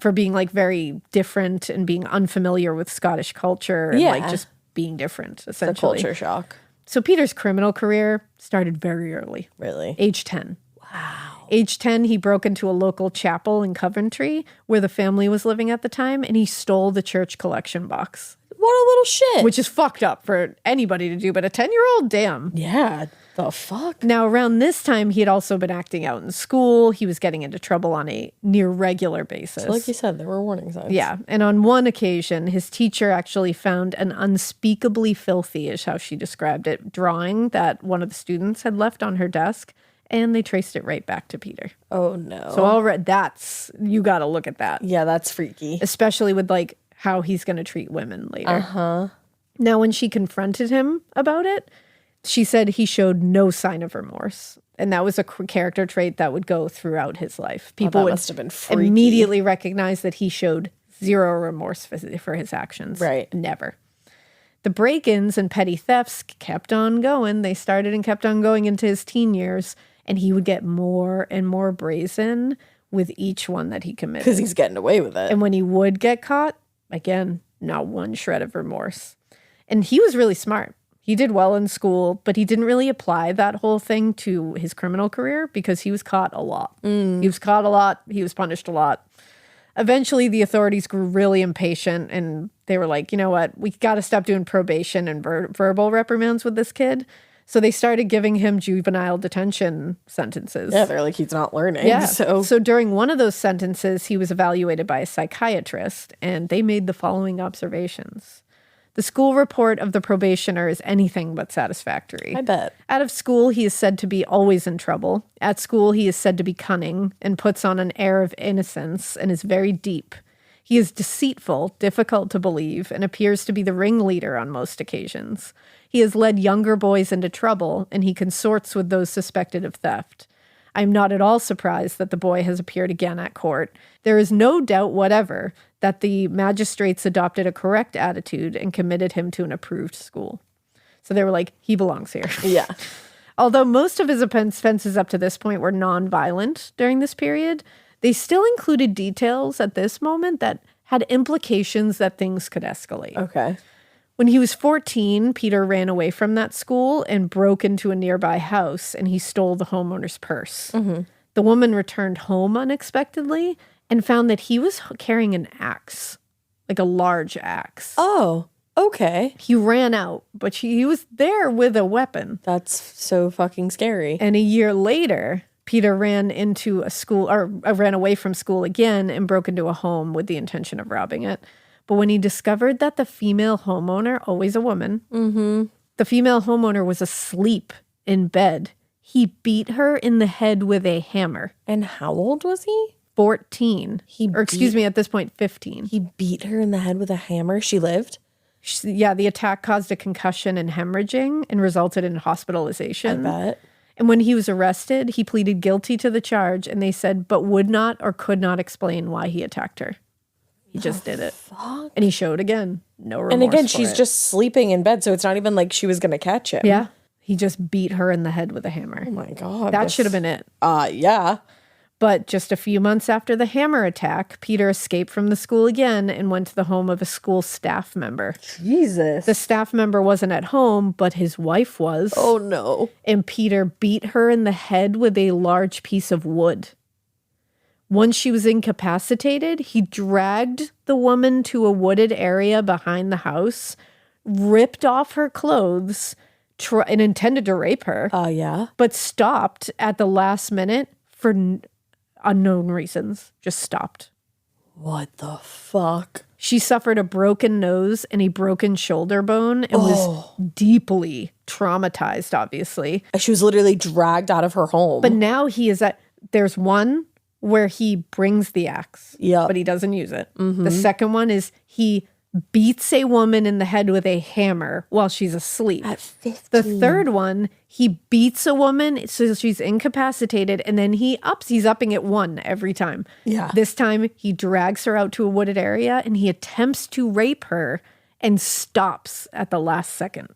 Speaker 2: for being like very different and being unfamiliar with Scottish culture and like just being different, essentially.
Speaker 1: The culture shock.
Speaker 2: So Peter's criminal career started very early.
Speaker 1: Really?
Speaker 2: Age 10.
Speaker 1: Wow.
Speaker 2: Age 10, he broke into a local chapel in Coventry where the family was living at the time, and he stole the church collection box.
Speaker 1: What a little shit.
Speaker 2: Which is fucked up for anybody to do, but a 10-year-old, damn.
Speaker 1: Yeah, the fuck?
Speaker 2: Now, around this time, he had also been acting out in school. He was getting into trouble on a near regular basis.
Speaker 1: So like you said, there were warning signs.
Speaker 2: Yeah, and on one occasion, his teacher actually found an unspeakably filthy, is how she described it, drawing that one of the students had left on her desk. And they traced it right back to Peter.
Speaker 1: Oh, no.
Speaker 2: So already you got to look at that.
Speaker 1: Yeah, that's freaky.
Speaker 2: Especially with like how he's going to treat women later.
Speaker 1: Uh-huh.
Speaker 2: Now, when she confronted him about it, she said he showed no sign of remorse. And that was a character trait that would go throughout his life. People would
Speaker 1: must have been freaky.
Speaker 2: Immediately recognize that he showed zero remorse for his actions.
Speaker 1: Right.
Speaker 2: Never. The break-ins and petty thefts kept on going. They started and kept on going into his teen years. And he would get more and more brazen with each one that he committed.
Speaker 1: Because he's getting away with it.
Speaker 2: And when he would get caught, again, not one shred of remorse. And he was really smart. He did well in school, but he didn't really apply that whole thing to his criminal career because he was caught a lot. He was caught a lot. He was punished a lot. Eventually, the authorities grew really impatient, and they were like, you know what? We got to stop doing probation and verbal reprimands with this kid. So they started giving him juvenile detention sentences.
Speaker 1: Yeah, they're like, he's not learning.
Speaker 2: Yeah.
Speaker 1: So
Speaker 2: during one of those sentences, he was evaluated by a psychiatrist, and they made the following observations. The school report of the probationer is anything but satisfactory.
Speaker 1: I bet.
Speaker 2: Out of school, he is said to be always in trouble. At school, he is said to be cunning and puts on an air of innocence and is very deep. He is deceitful, difficult to believe, and appears to be the ringleader on most occasions. He has led younger boys into trouble, and he consorts with those suspected of theft. I'm not at all surprised that the boy has appeared again at court. There is no doubt whatever that the magistrates adopted a correct attitude and committed him to an approved school. So they were like, he belongs here.
Speaker 1: Yeah.
Speaker 2: Although most of his offenses up to this point were non-violent during this period, they still included details at this moment that had implications that things could escalate.
Speaker 1: Okay.
Speaker 2: When he was 14, Peter ran away from that school and broke into a nearby house, and he stole the homeowner's purse. Mm-hmm. The woman returned home unexpectedly and found that he was carrying an axe, like a large axe.
Speaker 1: Oh, okay.
Speaker 2: He ran out, but he was there with a weapon.
Speaker 1: That's so fucking scary.
Speaker 2: And a year later, Peter ran into a school, or ran away from school again and broke into a home with the intention of robbing it. But when he discovered that the female homeowner, always a woman, the female homeowner was asleep in bed, he beat her in the head with a hammer.
Speaker 1: And how old was he?
Speaker 2: 14. At this point, 15.
Speaker 1: He beat her in the head with a hammer? She lived?
Speaker 2: Yeah, the attack caused a concussion and hemorrhaging and resulted in hospitalization.
Speaker 1: I bet.
Speaker 2: And when he was arrested, he pleaded guilty to the charge, and they said, but would not or could not explain why he attacked her. He just did it.
Speaker 1: Fuck?
Speaker 2: And he showed again. No remorse.
Speaker 1: And again, she's just sleeping in bed, so it's not even like she was going to catch him.
Speaker 2: Yeah. He just beat her in the head with a hammer.
Speaker 1: Oh my God.
Speaker 2: That should have been it.
Speaker 1: Yeah.
Speaker 2: But just a few months after the hammer attack, Peter escaped from the school again and went to the home of a school staff member.
Speaker 1: Jesus.
Speaker 2: The staff member wasn't at home, but his wife was.
Speaker 1: Oh no.
Speaker 2: And Peter beat her in the head with a large piece of wood. Once she was incapacitated, he dragged the woman to a wooded area behind the house, ripped off her clothes, and intended to rape her.
Speaker 1: Yeah.
Speaker 2: But stopped at the last minute for unknown reasons. Just stopped.
Speaker 1: What the fuck?
Speaker 2: She suffered a broken nose and a broken shoulder bone and was deeply traumatized, obviously.
Speaker 1: She was literally dragged out of her home.
Speaker 2: But now he is at, there's one where he brings the axe, but he doesn't use it. Mm-hmm. The second one is he beats a woman in the head with a hammer while she's asleep.
Speaker 1: At 15.
Speaker 2: The third one, he beats a woman so she's incapacitated, and then he's upping it one every time.
Speaker 1: Yeah.
Speaker 2: This time, he drags her out to a wooded area, and he attempts to rape her and stops at the last second.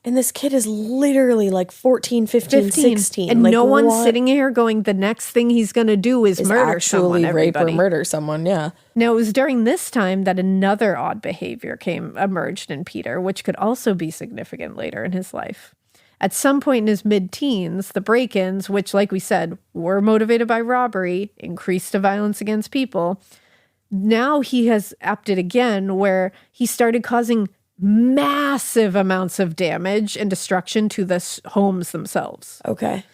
Speaker 1: And this kid is literally like 14, 15, 16.
Speaker 2: And
Speaker 1: like,
Speaker 2: no one's sitting here going, the next thing he's going to do is murder someone,
Speaker 1: rape
Speaker 2: everybody.
Speaker 1: or murder someone, yeah.
Speaker 2: Now, it was during this time that another odd behavior emerged in Peter, which could also be significant later in his life. At some point in his mid-teens, the break-ins, which, like we said, were motivated by robbery, increased the violence against people. Now he has upped it again, where he started causing massive amounts of damage and destruction to the homes themselves.
Speaker 1: Okay.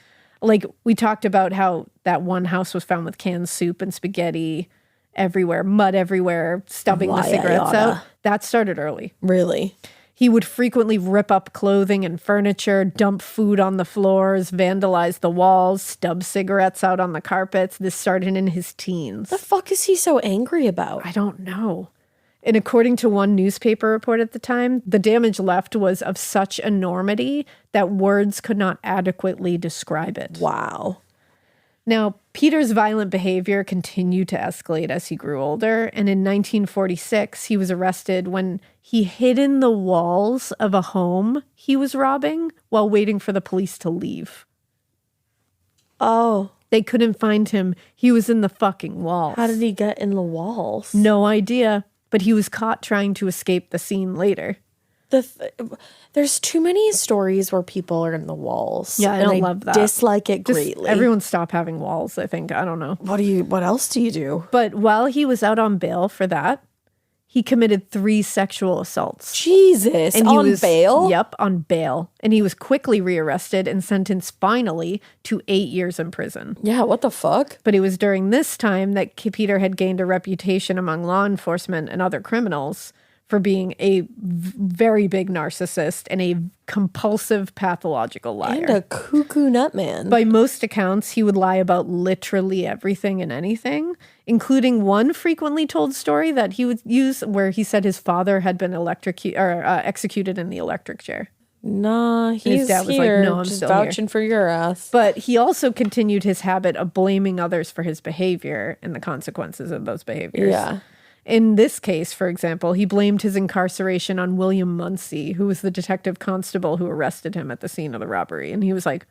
Speaker 2: Like, we talked about how that one house was found with canned soup and spaghetti everywhere, mud everywhere, stubbing the cigarettes out. That started early.
Speaker 1: Really?
Speaker 2: He would frequently rip up clothing and furniture, dump food on the floors, vandalize the walls, stub cigarettes out on the carpets. This started in his teens.
Speaker 1: The fuck is he so angry about?
Speaker 2: I don't know. And according to one newspaper report at the time, the damage left was of such enormity that words could not adequately describe it.
Speaker 1: Wow.
Speaker 2: Now, Peter's violent behavior continued to escalate as he grew older, and in 1946, he was arrested when he hid in the walls of a home he was robbing while waiting for the police to leave.
Speaker 1: Oh.
Speaker 2: They couldn't find him. He was in the fucking walls.
Speaker 1: How did he get in the walls?
Speaker 2: No idea. But he was caught trying to escape the scene later.
Speaker 1: There's too many stories where people are in the walls.
Speaker 2: Yeah, I don't love that.
Speaker 1: Dislike it greatly.
Speaker 2: Everyone stop having walls, I think. I don't know.
Speaker 1: What else do you do?
Speaker 2: But while he was out on bail for that, he committed 3 sexual assaults.
Speaker 1: Jesus, and on bail?
Speaker 2: Yep, on bail. And he was quickly rearrested and sentenced finally to 8 years in prison.
Speaker 1: Yeah, what the fuck?
Speaker 2: But it was during this time that Peter had gained a reputation among law enforcement and other criminals for being a very big narcissist and a compulsive pathological liar.
Speaker 1: And a cuckoo nutman.
Speaker 2: By most accounts, he would lie about literally everything and anything, including one frequently told story that he would use where he said his father had been executed in the electric chair.
Speaker 1: Nah, his dad was here, like, no, I'm just still vouching here for your ass.
Speaker 2: But he also continued his habit of blaming others for his behavior and the consequences of those behaviors.
Speaker 1: Yeah.
Speaker 2: In this case, for example, he blamed his incarceration on William Munsey, who was the detective constable who arrested him at the scene of the robbery. And he was like,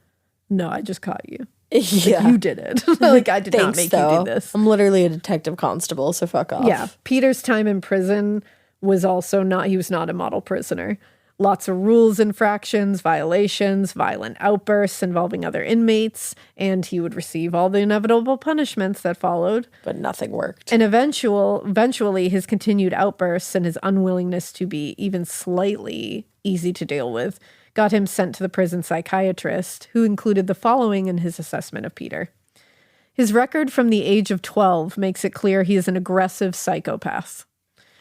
Speaker 2: no, I just caught you.
Speaker 1: Yeah.
Speaker 2: Like, you did it. Like, I did not make you do this.
Speaker 1: I'm literally a detective constable, so fuck off.
Speaker 2: Yeah. Peter's time in prison was also not, he was not a model prisoner. Lots of rules infractions, violations, violent outbursts involving other inmates, and he would receive all the inevitable punishments that followed.
Speaker 1: But nothing worked.
Speaker 2: And eventually, his continued outbursts and his unwillingness to be even slightly easy to deal with got him sent to the prison psychiatrist, who included the following in his assessment of Peter. His record from the age of 12 makes it clear he is an aggressive psychopath.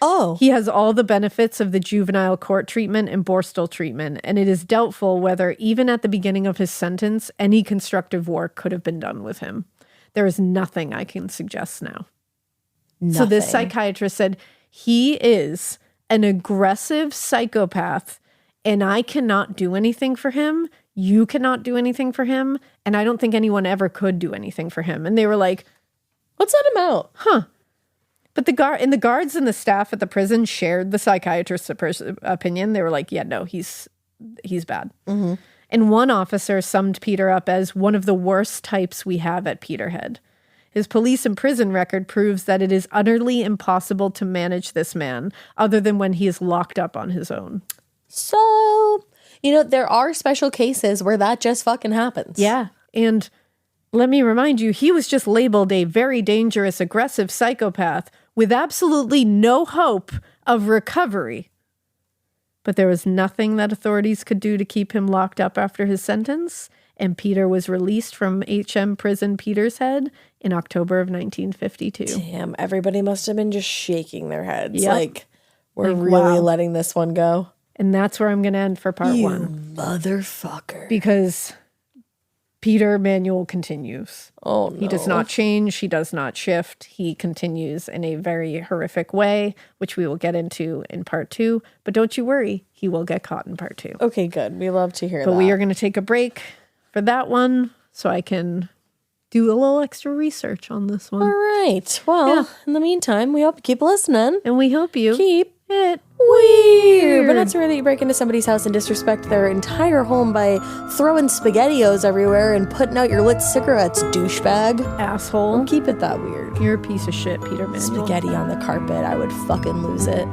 Speaker 1: Oh.
Speaker 2: He has all the benefits of the juvenile court treatment and Borstal treatment, and it is doubtful whether, even at the beginning of his sentence, any constructive work could have been done with him. There is nothing I can suggest now. Nothing. So this psychiatrist said, he is an aggressive psychopath, and I cannot do anything for him. You cannot do anything for him, and I don't think anyone ever could do anything for him. And they were like,
Speaker 1: let's let him out.
Speaker 2: Huh. But the guards and the staff at the prison shared the psychiatrist's opinion. They were like, yeah, no, he's bad.
Speaker 1: Mm-hmm.
Speaker 2: And one officer summed Peter up as one of the worst types we have at Peterhead. His police and prison record proves that it is utterly impossible to manage this man other than when he is locked up on his own.
Speaker 1: So, there are special cases where that just fucking happens.
Speaker 2: Yeah. And let me remind you, he was just labeled a very dangerous, aggressive psychopath with absolutely no hope of recovery. But there was nothing that authorities could do to keep him locked up after his sentence, and Peter was released from HM Prison Petershead in October of 1952.
Speaker 1: Damn, everybody must have been just shaking their heads.
Speaker 2: Yep.
Speaker 1: Like, we're really letting this one go.
Speaker 2: And that's where I'm going to end for part one.
Speaker 1: You motherfucker.
Speaker 2: Because Peter Manuel continues.
Speaker 1: Oh, no.
Speaker 2: He does not change. He does not shift. He continues in a very horrific way, which we will get into in part 2. But don't you worry, he will get caught in part 2.
Speaker 1: Okay, good. We love to hear that.
Speaker 2: But we are going to take a break for that one so I can do a little extra research on this one.
Speaker 1: All right. Well, in the meantime, we hope you keep listening.
Speaker 2: And we hope you
Speaker 1: keep
Speaker 2: it
Speaker 1: weird. But not so rare that you break into somebody's house and disrespect their entire home by throwing SpaghettiOs everywhere and putting out your lit cigarettes, douchebag.
Speaker 2: Asshole.
Speaker 1: Don't keep it that weird.
Speaker 2: You're a piece of shit, Peter Manuel.
Speaker 1: Spaghetti on the carpet. I would fucking lose it.